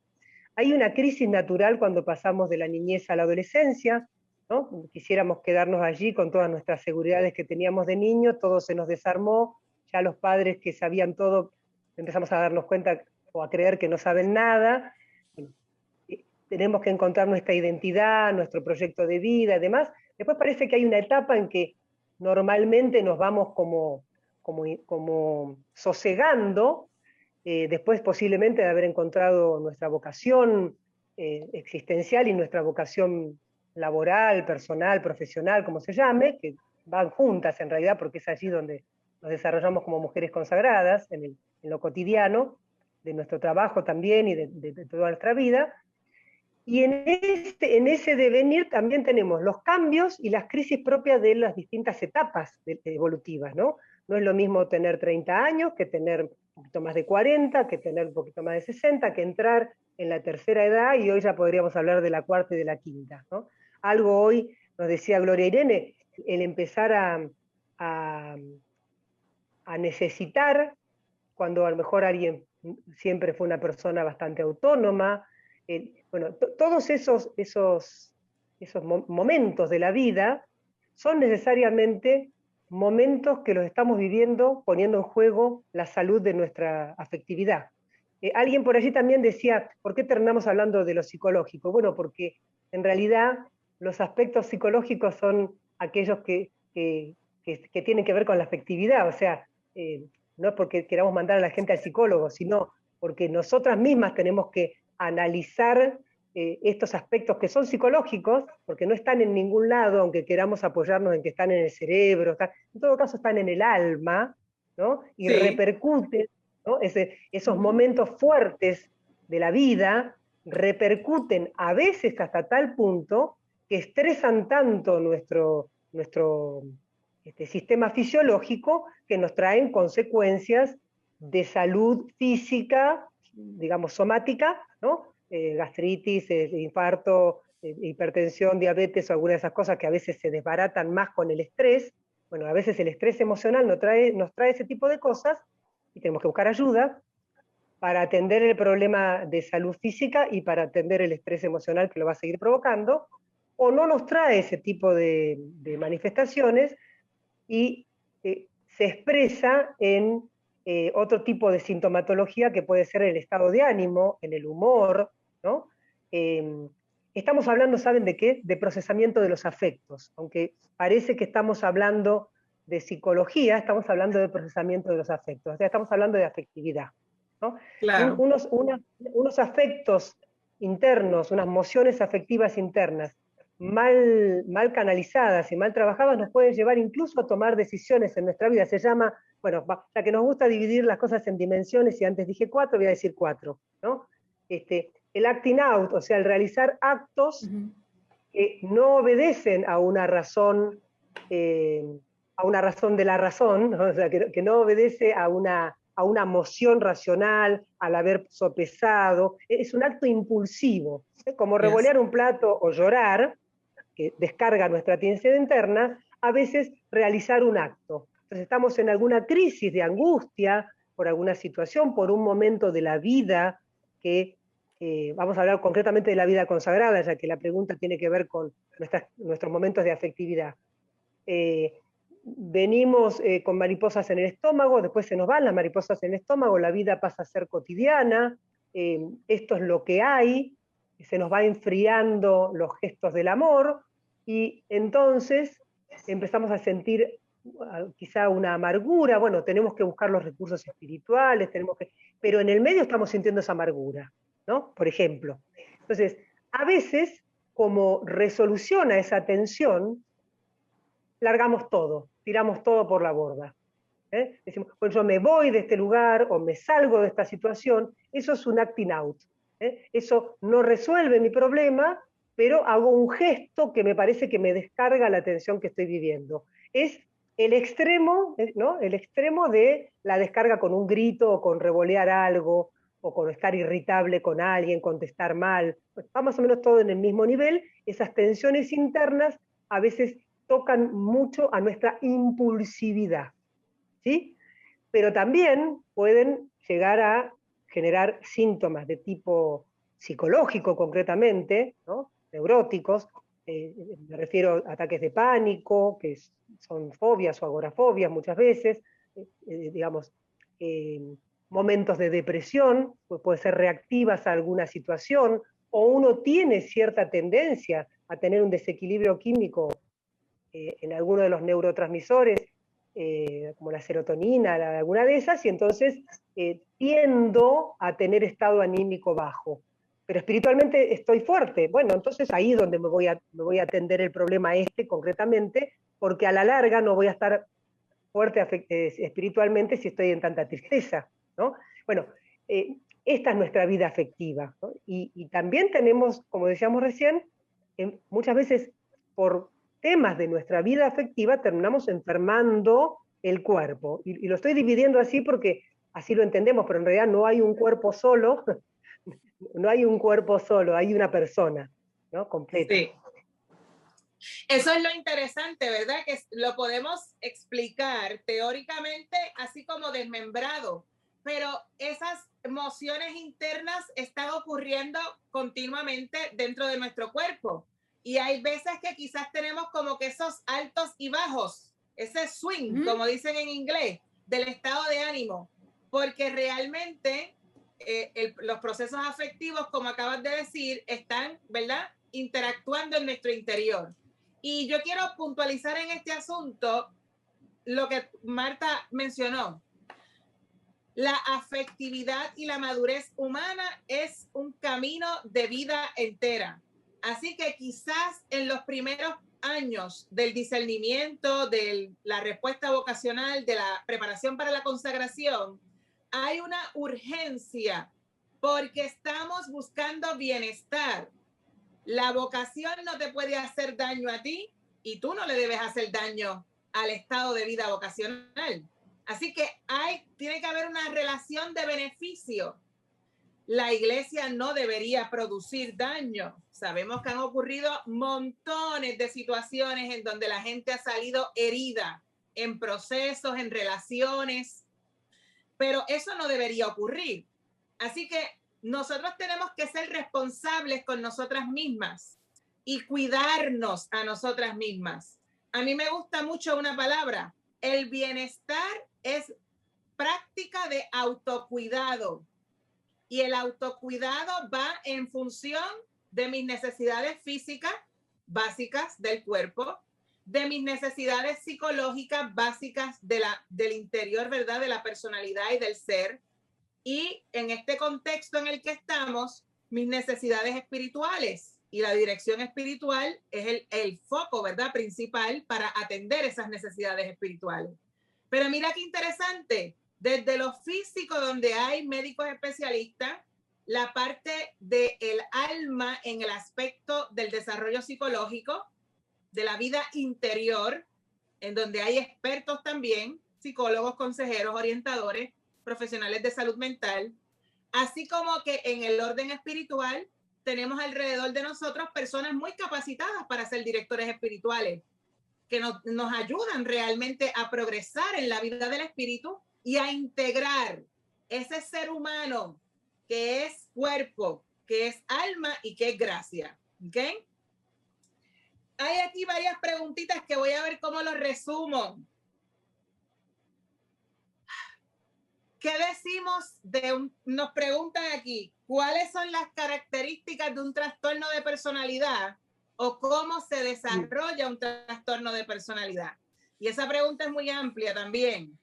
Hay una crisis natural cuando pasamos de la niñez a la adolescencia, ¿no? Quisiéramos quedarnos allí con todas nuestras seguridades que teníamos de niño, todo se nos desarmó, ya los padres que sabían todo empezamos a darnos cuenta o a creer que no saben nada. Tenemos que encontrar nuestra identidad, nuestro proyecto de vida y demás. Después parece que hay una etapa en que normalmente nos vamos como sosegando, después posiblemente de haber encontrado nuestra vocación existencial y nuestra vocación laboral, personal, profesional, como se llame, que van juntas en realidad porque es allí donde nos desarrollamos como mujeres consagradas, en lo cotidiano, de nuestro trabajo también y de toda nuestra vida. Y en ese devenir también tenemos los cambios y las crisis propias de las distintas etapas evolutivas, ¿no? No es lo mismo tener 30 años que tener un poquito más de 40, que tener un poquito más de 60, que entrar en la tercera edad, y hoy ya podríamos hablar de la cuarta y de la quinta, ¿no? Algo hoy, nos decía Gloria Irene, el empezar a necesitar, cuando a lo mejor alguien siempre fue una persona bastante autónoma, bueno, todos esos momentos de la vida son necesariamente momentos que los estamos viviendo poniendo en juego la salud de nuestra afectividad. Alguien por allí también decía, ¿por qué terminamos hablando de lo psicológico? Bueno, porque en realidad los aspectos psicológicos son aquellos que tienen que ver con la afectividad, o sea, no es porque queramos mandar a la gente al psicólogo, sino porque nosotras mismas tenemos que analizar estos aspectos que son psicológicos, porque no están en ningún lado, aunque queramos apoyarnos en que están en el cerebro, en todo caso están en el alma, ¿no? Y sí, repercuten, ¿no? Esos momentos fuertes de la vida repercuten a veces hasta tal punto que estresan tanto nuestro sistema fisiológico que nos traen consecuencias de salud física, digamos somática, ¿no? Gastritis, infarto, hipertensión, diabetes o alguna de esas cosas que a veces se desbaratan más con el estrés. Bueno, a veces el estrés emocional nos trae ese tipo de cosas y tenemos que buscar ayuda para atender el problema de salud física y para atender el estrés emocional que lo va a seguir provocando, o no nos trae ese tipo de manifestaciones y se expresa en otro tipo de sintomatología que puede ser el estado de ánimo, en el humor, ¿no? Estamos hablando, ¿saben de qué? De procesamiento de los afectos. Aunque parece que estamos hablando de psicología, estamos hablando de procesamiento de los afectos. O sea, estamos hablando de afectividad, ¿no? Claro. Unos afectos internos, unas mociones afectivas internas, mal canalizadas y mal trabajadas, nos pueden llevar incluso a tomar decisiones en nuestra vida. Se llama, bueno, ya que nos gusta dividir las cosas en dimensiones, y antes dije 4, voy a decir 4, ¿no? El acting out, o sea, el realizar actos que no obedecen a una razón de la razón, ¿no? O sea, que no obedece a una moción racional, al haber sopesado, es un acto impulsivo, como revolear un plato o llorar, que descarga nuestra tensión interna, a veces realizar un acto. Entonces estamos en alguna crisis de angustia, por alguna situación, por un momento de la vida, que vamos a hablar concretamente de la vida consagrada, ya que la pregunta tiene que ver con nuestros momentos de afectividad. Venimos con mariposas en el estómago, después se nos van las mariposas en el estómago, la vida pasa a ser cotidiana, esto es lo que hay, se nos va enfriando los gestos del amor, y entonces empezamos a sentir quizá una amargura. Bueno, tenemos que buscar los recursos espirituales, pero en el medio estamos sintiendo esa amargura, ¿no? Por ejemplo. Entonces, a veces, como resolución a esa tensión, largamos todo, tiramos todo por la borda. Decimos, pues yo me voy de este lugar o me salgo de esta situación. Eso es un acting out. Eso no resuelve mi problema, pero hago un gesto que me parece que me descarga la tensión que estoy viviendo. Es el extremo, ¿no? El extremo de la descarga con un grito o con revolear algo o con estar irritable con alguien, contestar mal. Pues va más o menos todo en el mismo nivel. Esas tensiones internas a veces tocan mucho a nuestra impulsividad. ¿sí? Pero también pueden llegar a generar síntomas de tipo psicológico concretamente, ¿no? Neuróticos, me refiero a ataques de pánico, que son fobias o agorafobias muchas veces, digamos, momentos de depresión, pues puede ser reactivas a alguna situación, o uno tiene cierta tendencia a tener un desequilibrio químico en alguno de los neurotransmisores, como la serotonina, alguna de esas, y entonces tiendo a tener estado anímico bajo. Pero espiritualmente estoy fuerte. Bueno, entonces ahí es donde me voy a atender el problema concretamente, porque a la larga no voy a estar fuerte espiritualmente si estoy en tanta tristeza, ¿no? Bueno, esta es nuestra vida afectiva, ¿no? Y también tenemos, como decíamos recién, muchas veces por temas de nuestra vida afectiva terminamos enfermando el cuerpo. Y lo estoy dividiendo así porque así lo entendemos, pero en realidad no hay un cuerpo solo, no hay un cuerpo solo, hay una persona, ¿no? Completa. Sí. Eso es lo interesante, ¿verdad? Que lo podemos explicar teóricamente así como desmembrado, pero esas emociones internas están ocurriendo continuamente dentro de nuestro cuerpo. Y hay veces que quizás tenemos como que esos altos y bajos, ese swing, como dicen en inglés, del estado de ánimo, porque realmente los procesos afectivos, como acabas de decir, están, ¿verdad?, interactuando en nuestro interior. Y yo quiero puntualizar en este asunto lo que Marta mencionó. La afectividad y la madurez humana es un camino de vida entera. Así que quizás en los primeros años del discernimiento, de la respuesta vocacional, de la preparación para la consagración, hay una urgencia porque estamos buscando bienestar. La vocación no te puede hacer daño a ti y tú no le debes hacer daño al estado de vida vocacional. Así que tiene que haber una relación de beneficio. La iglesia no debería producir daño. Sabemos que han ocurrido montones de situaciones en donde la gente ha salido herida en procesos, en relaciones, pero eso no debería ocurrir. Así que nosotros tenemos que ser responsables con nosotras mismas y cuidarnos a nosotras mismas. A mí me gusta mucho una palabra. El bienestar es práctica de autocuidado. Y el autocuidado va en función de mis necesidades físicas básicas del cuerpo, de mis necesidades psicológicas básicas del interior, ¿verdad?, de la personalidad y del ser. Y en este contexto en el que estamos, mis necesidades espirituales. Y la dirección espiritual es el foco, ¿verdad?, principal para atender esas necesidades espirituales. Pero mira qué interesante, desde lo físico, donde hay médicos especialistas, la parte del alma en el aspecto del desarrollo psicológico, de la vida interior, en donde hay expertos también, psicólogos, consejeros, orientadores, profesionales de salud mental, así como que en el orden espiritual tenemos alrededor de nosotros personas muy capacitadas para ser directores espirituales, que nos ayudan realmente a progresar en la vida del espíritu y a integrar ese ser humano que es cuerpo, que es alma y que es gracia. ¿Ok? Hay aquí varias preguntitas que voy a ver cómo los resumo. ¿Qué decimos nos preguntan aquí, ¿cuáles son las características de un trastorno de personalidad o cómo se desarrolla un trastorno de personalidad? Y esa pregunta es muy amplia también.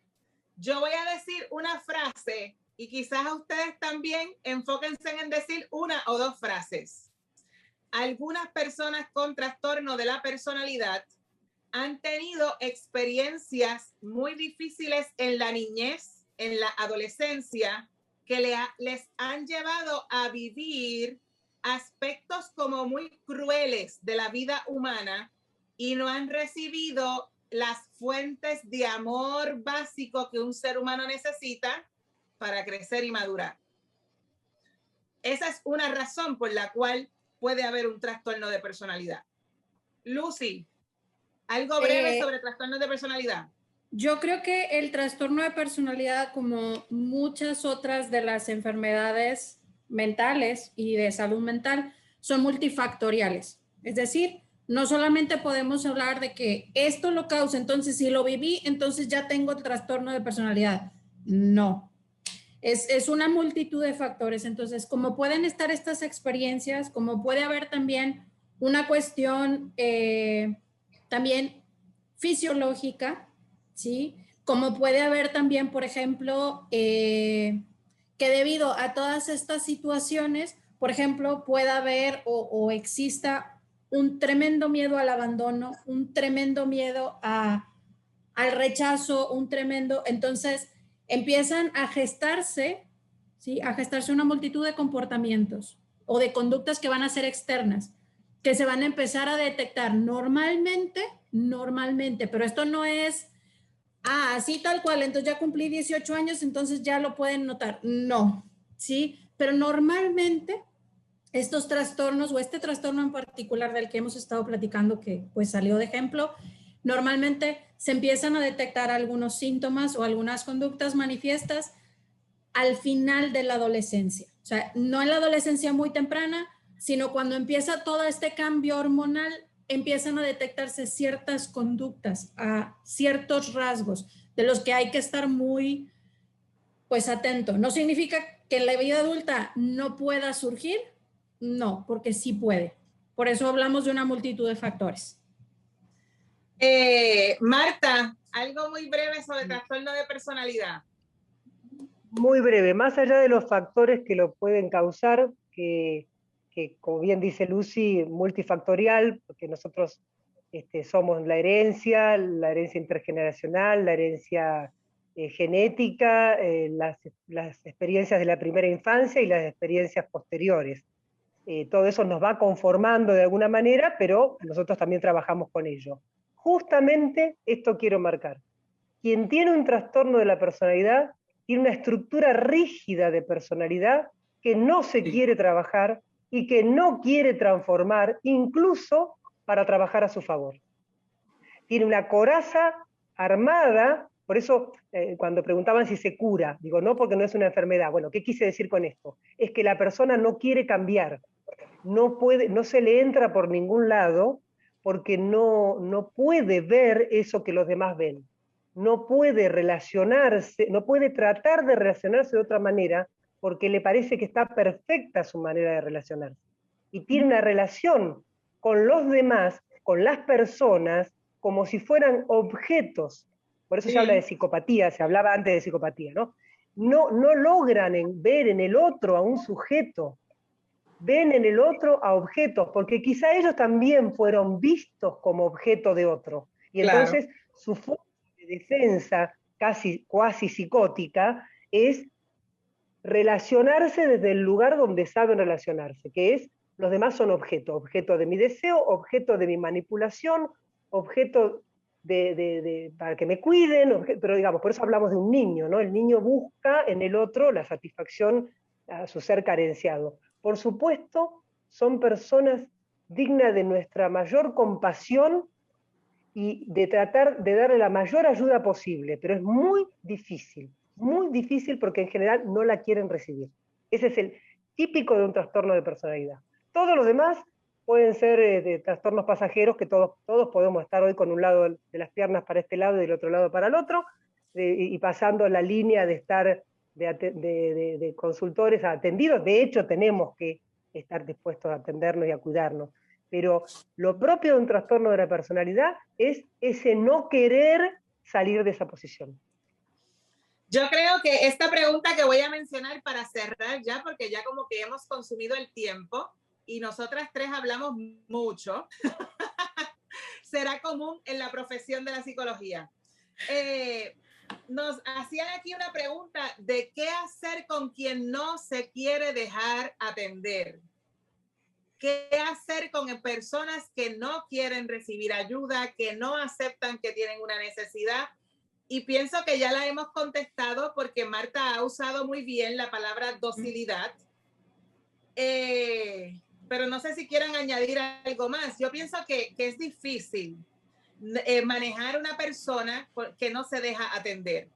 Yo voy a decir una frase y quizás a ustedes también enfóquense en decir una o dos frases. Algunas personas con trastorno de la personalidad han tenido experiencias muy difíciles en la niñez, en la adolescencia, que les han llevado a vivir aspectos como muy crueles de la vida humana y no han recibido las fuentes de amor básico que un ser humano necesita para crecer y madurar. Esa es una razón por la cual puede haber un trastorno de personalidad. Lucy, algo breve sobre trastornos de personalidad. Yo creo que el trastorno de personalidad, como muchas otras de las enfermedades mentales y de salud mental, son multifactoriales. Es decir, no solamente podemos hablar de que esto lo causa, entonces si lo viví, entonces ya tengo el trastorno de personalidad. No. Es una multitud de factores. Entonces, como pueden estar estas experiencias, como puede haber también una cuestión también fisiológica, ¿sí? Como puede haber también, por ejemplo, que debido a todas estas situaciones, por ejemplo, pueda haber o exista un tremendo miedo al abandono, un tremendo miedo al rechazo, un tremendo, entonces empiezan a gestarse, ¿sí? A gestarse una multitud de comportamientos o de conductas que van a ser externas, que se van a empezar a detectar normalmente, pero esto no es, así tal cual, entonces ya cumplí 18 años, entonces ya lo pueden notar. No, ¿sí? Pero normalmente estos trastornos o este trastorno en particular del que hemos estado platicando, que pues salió de ejemplo, normalmente se empiezan a detectar algunos síntomas o algunas conductas manifiestas al final de la adolescencia. O sea, no en la adolescencia muy temprana, sino cuando empieza todo este cambio hormonal, empiezan a detectarse ciertas conductas, a ciertos rasgos de los que hay que estar muy, pues, atento. No significa que en la vida adulta no pueda surgir, no, porque sí puede. Por eso hablamos de una multitud de factores. Marta, algo muy breve sobre trastorno de personalidad. Muy breve, más allá de los factores que lo pueden causar, que como bien dice Lucy, multifactorial, porque nosotros somos la herencia intergeneracional, la herencia genética, las experiencias de la primera infancia y las experiencias posteriores. Todo eso nos va conformando de alguna manera, pero nosotros también trabajamos con ello. Justamente esto quiero marcar. Quien tiene un trastorno de la personalidad tiene una estructura rígida de personalidad que no se quiere trabajar y que no quiere transformar, incluso para trabajar a su favor. Tiene una coraza armada, por eso cuando preguntaban si se cura, digo, no, porque no es una enfermedad. Bueno, ¿qué quise decir con esto? Es que la persona no quiere cambiar, no se le entra por ningún lado porque no puede ver eso que los demás ven. No puede relacionarse, no puede tratar de relacionarse de otra manera porque le parece que está perfecta su manera de relacionarse. Y tiene una relación con los demás, con las personas, como si fueran objetos. Por eso se habla de psicopatía, se hablaba antes de psicopatía, ¿no? No logran ver en el otro a un sujeto, ven en el otro a objetos, porque quizá ellos también fueron vistos como objeto de otro. Y entonces su forma de defensa, casi cuasi psicótica, es relacionarse desde el lugar donde saben relacionarse, que es, los demás son objeto de mi deseo, objeto de mi manipulación, objeto para que me cuiden, pero digamos, por eso hablamos de un niño, ¿no? El niño busca en el otro la satisfacción a su ser carenciado. Por supuesto, son personas dignas de nuestra mayor compasión y de tratar de darle la mayor ayuda posible, pero es muy difícil porque en general no la quieren recibir. Ese es el típico de un trastorno de personalidad. Todos los demás pueden ser de trastornos pasajeros, que todos podemos estar hoy con un lado de las piernas para este lado y del otro lado para el otro, y pasando la línea de estar de consultores a atendidos. De hecho, tenemos que estar dispuestos a atendernos y a cuidarnos. Pero lo propio de un trastorno de la personalidad es ese no querer salir de esa posición. Yo creo que esta pregunta que voy a mencionar para cerrar ya, porque ya como que hemos consumido el tiempo y nosotras tres hablamos mucho, será común en la profesión de la psicología. Nos hacían aquí una pregunta de qué hacer con quien no se quiere dejar atender. ¿Qué hacer con personas que no quieren recibir ayuda, que no aceptan que tienen una necesidad? Y pienso que ya la hemos contestado porque Marta ha usado muy bien la palabra docilidad. Pero no sé si quieran añadir algo más. Yo pienso que es difícil. manejar una persona que no se deja atender.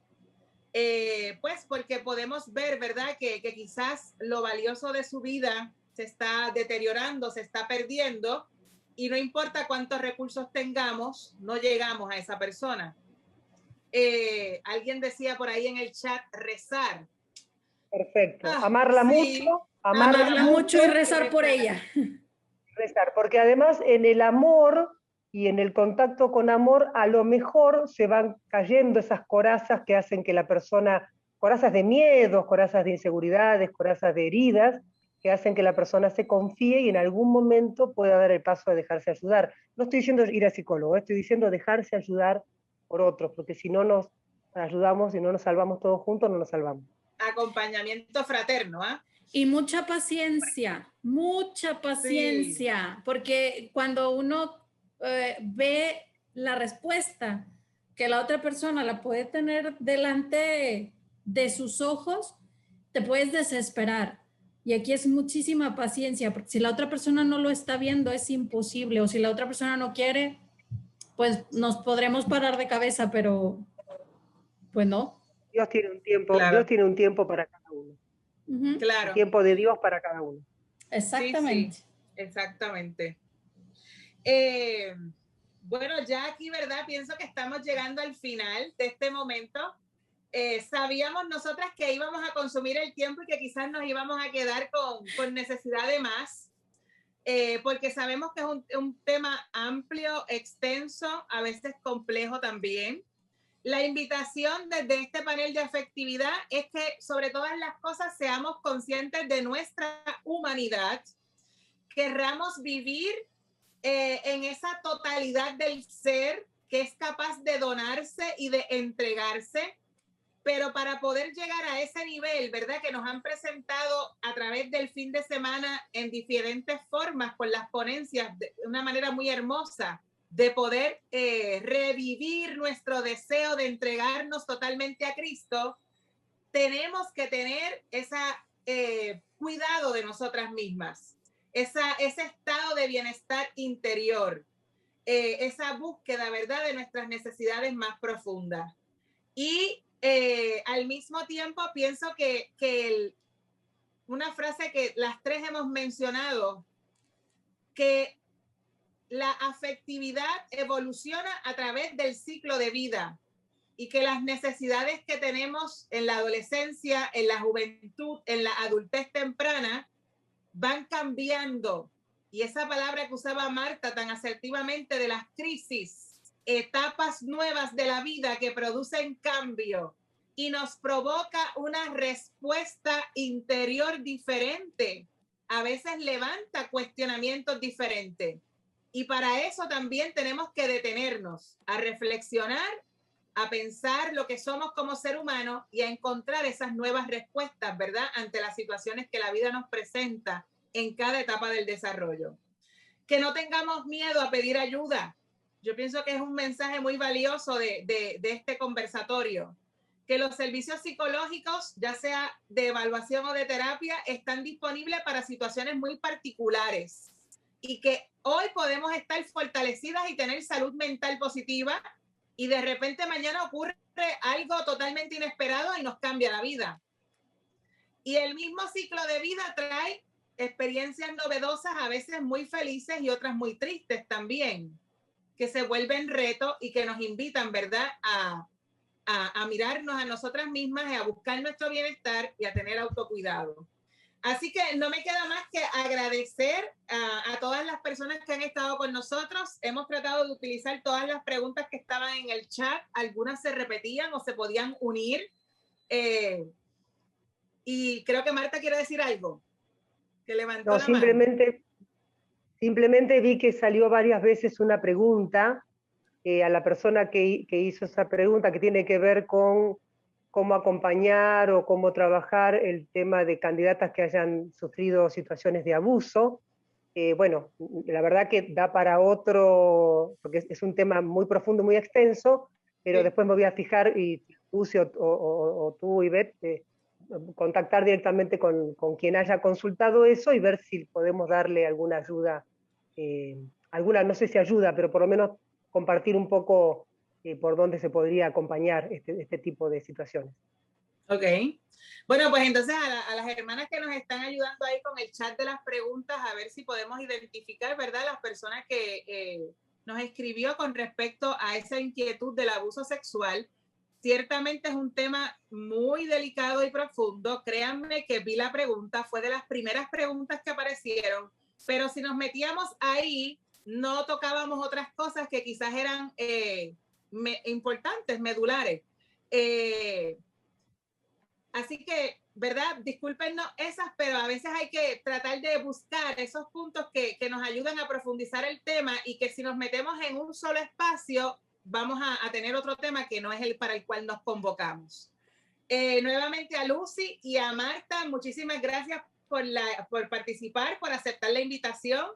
Pues porque podemos ver, ¿verdad? Que quizás lo valioso de su vida se está deteriorando, se está perdiendo, y no importa cuántos recursos tengamos, no llegamos a esa persona. Alguien decía por ahí en el chat, rezar. Perfecto. Amarla mucho. Amarla mucho y rezar por ella. Rezar, porque además en el amor y en el contacto con amor, a lo mejor se van cayendo esas corazas que hacen que la persona, corazas de miedos, corazas de inseguridades, corazas de heridas, que hacen que la persona se confíe y en algún momento pueda dar el paso de dejarse ayudar. No estoy diciendo ir a psicólogo, estoy diciendo dejarse ayudar por otros, porque si no nos ayudamos y no nos salvamos todos juntos, no nos salvamos. Acompañamiento fraterno, ¿ah? Y mucha paciencia, sí. Porque cuando uno ve la respuesta que la otra persona la puede tener delante de sus ojos, te puedes desesperar. Y aquí es muchísima paciencia, porque si la otra persona no lo está viendo, es imposible. O si la otra persona no quiere, pues nos podremos parar de cabeza, pero pues no. Dios tiene un tiempo, claro. Dios tiene un tiempo para cada uno. Claro. El tiempo de Dios para cada uno. Exactamente. Sí, exactamente. Bueno, ya aquí, ¿verdad? Pienso que estamos llegando al final de este momento. Sabíamos nosotras que íbamos a consumir el tiempo y que quizás nos íbamos a quedar con necesidad de más, porque sabemos que es un tema amplio, extenso, a veces complejo también. La invitación desde este panel de afectividad es que sobre todas las cosas seamos conscientes de nuestra humanidad, querramos vivir en esa totalidad del ser que es capaz de donarse y de entregarse, pero para poder llegar a ese nivel, ¿verdad? Que nos han presentado a través del fin de semana en diferentes formas con las ponencias de una manera muy hermosa, de poder revivir nuestro deseo de entregarnos totalmente a Cristo, tenemos que tener ese cuidado de nosotras mismas, ese estado de bienestar interior, esa búsqueda, ¿verdad?, de nuestras necesidades más profundas. Y al mismo tiempo pienso que una frase que las tres hemos mencionado, que la afectividad evoluciona a través del ciclo de vida y que las necesidades que tenemos en la adolescencia, en la juventud, en la adultez temprana, van cambiando. Y esa palabra que usaba Marta tan asertivamente de las crisis, etapas nuevas de la vida que producen cambio y nos provoca una respuesta interior diferente. A veces levanta cuestionamientos diferentes. Y para eso también tenemos que detenernos a reflexionar, a pensar lo que somos como ser humano y a encontrar esas nuevas respuestas, ¿verdad?, ante las situaciones que la vida nos presenta en cada etapa del desarrollo. Que no tengamos miedo a pedir ayuda. Yo pienso que es un mensaje muy valioso de este conversatorio. Que los servicios psicológicos, ya sea de evaluación o de terapia, están disponibles para situaciones muy particulares. Y que hoy podemos estar fortalecidas y tener salud mental positiva y de repente mañana ocurre algo totalmente inesperado y nos cambia la vida. Y el mismo ciclo de vida trae experiencias novedosas, a veces muy felices y otras muy tristes también, que se vuelven retos y que nos invitan, ¿verdad?, a mirarnos a nosotras mismas y a buscar nuestro bienestar y a tener autocuidado. Así que no me queda más que agradecer a todas las personas que han estado con nosotros. Hemos tratado de utilizar todas las preguntas que estaban en el chat. Algunas se repetían o se podían unir. Y creo que Marta quiere decir algo. Que levantó la simplemente vi que salió varias veces una pregunta a la persona que hizo esa pregunta, que tiene que ver con cómo acompañar o cómo trabajar el tema de candidatas que hayan sufrido situaciones de abuso. Bueno, la verdad que da para otro, porque es un tema muy profundo, muy extenso, pero sí, después me voy a fijar, y Lucy o tú, Ivette, contactar directamente con quien haya consultado eso y ver si podemos darle alguna ayuda, alguna, no sé si ayuda, pero por lo menos compartir un poco por dónde se podría acompañar este tipo de situaciones. Ok. Bueno, pues entonces a las hermanas que nos están ayudando ahí con el chat de las preguntas, a ver si podemos identificar, ¿verdad? Las personas que nos escribió con respecto a esa inquietud del abuso sexual. Ciertamente es un tema muy delicado y profundo. Créanme que vi la pregunta, fue de las primeras preguntas que aparecieron, pero si nos metíamos ahí, no tocábamos otras cosas que quizás eran importantes, medulares. Así que, ¿verdad? Discúlpenos esas, pero a veces hay que tratar de buscar esos puntos que nos ayudan a profundizar el tema y que si nos metemos en un solo espacio, vamos a tener otro tema que no es el para el cual nos convocamos. Nuevamente a Lucy y a Marta, muchísimas gracias por participar, por aceptar la invitación.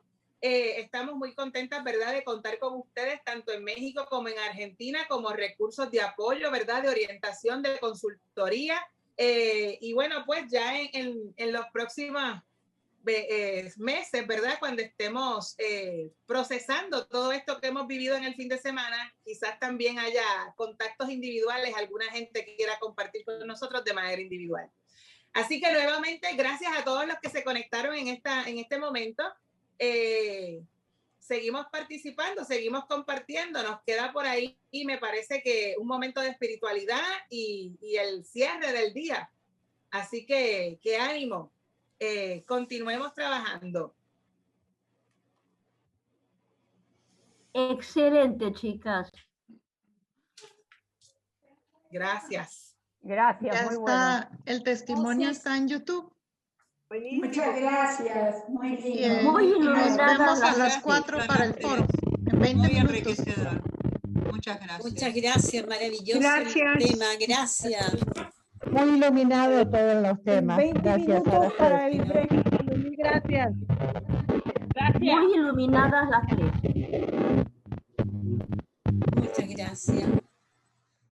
Estamos muy contentas, ¿verdad?, de contar con ustedes tanto en México como en Argentina como recursos de apoyo, ¿verdad?, de orientación, de consultoría. Y bueno, pues ya en los próximos meses, ¿verdad? Cuando estemos procesando todo esto que hemos vivido en el fin de semana, quizás también haya contactos individuales, alguna gente que quiera compartir con nosotros de manera individual. Así que nuevamente, gracias a todos los que se conectaron en este momento. Seguimos participando, seguimos compartiendo, nos queda por ahí y me parece que un momento de espiritualidad y el cierre del día. Así que ánimo, continuemos trabajando. Excelente, chicas. Gracias. Gracias, Ya muy está, bueno. el testimonio Gracias. está en YouTube. Buenísimo. Muchas gracias, muy lindo. Muy Y nos iluminada vemos a la las clase. 4 para el foro, en 20 Muy minutos. enriquecedor. Muchas gracias. Muchas gracias, maravilloso Gracias. el tema, gracias. Muy iluminado todos los temas. 20 Gracias a minutos las para tres. el break. Mil gracias. Muy iluminadas las tres. Muchas gracias.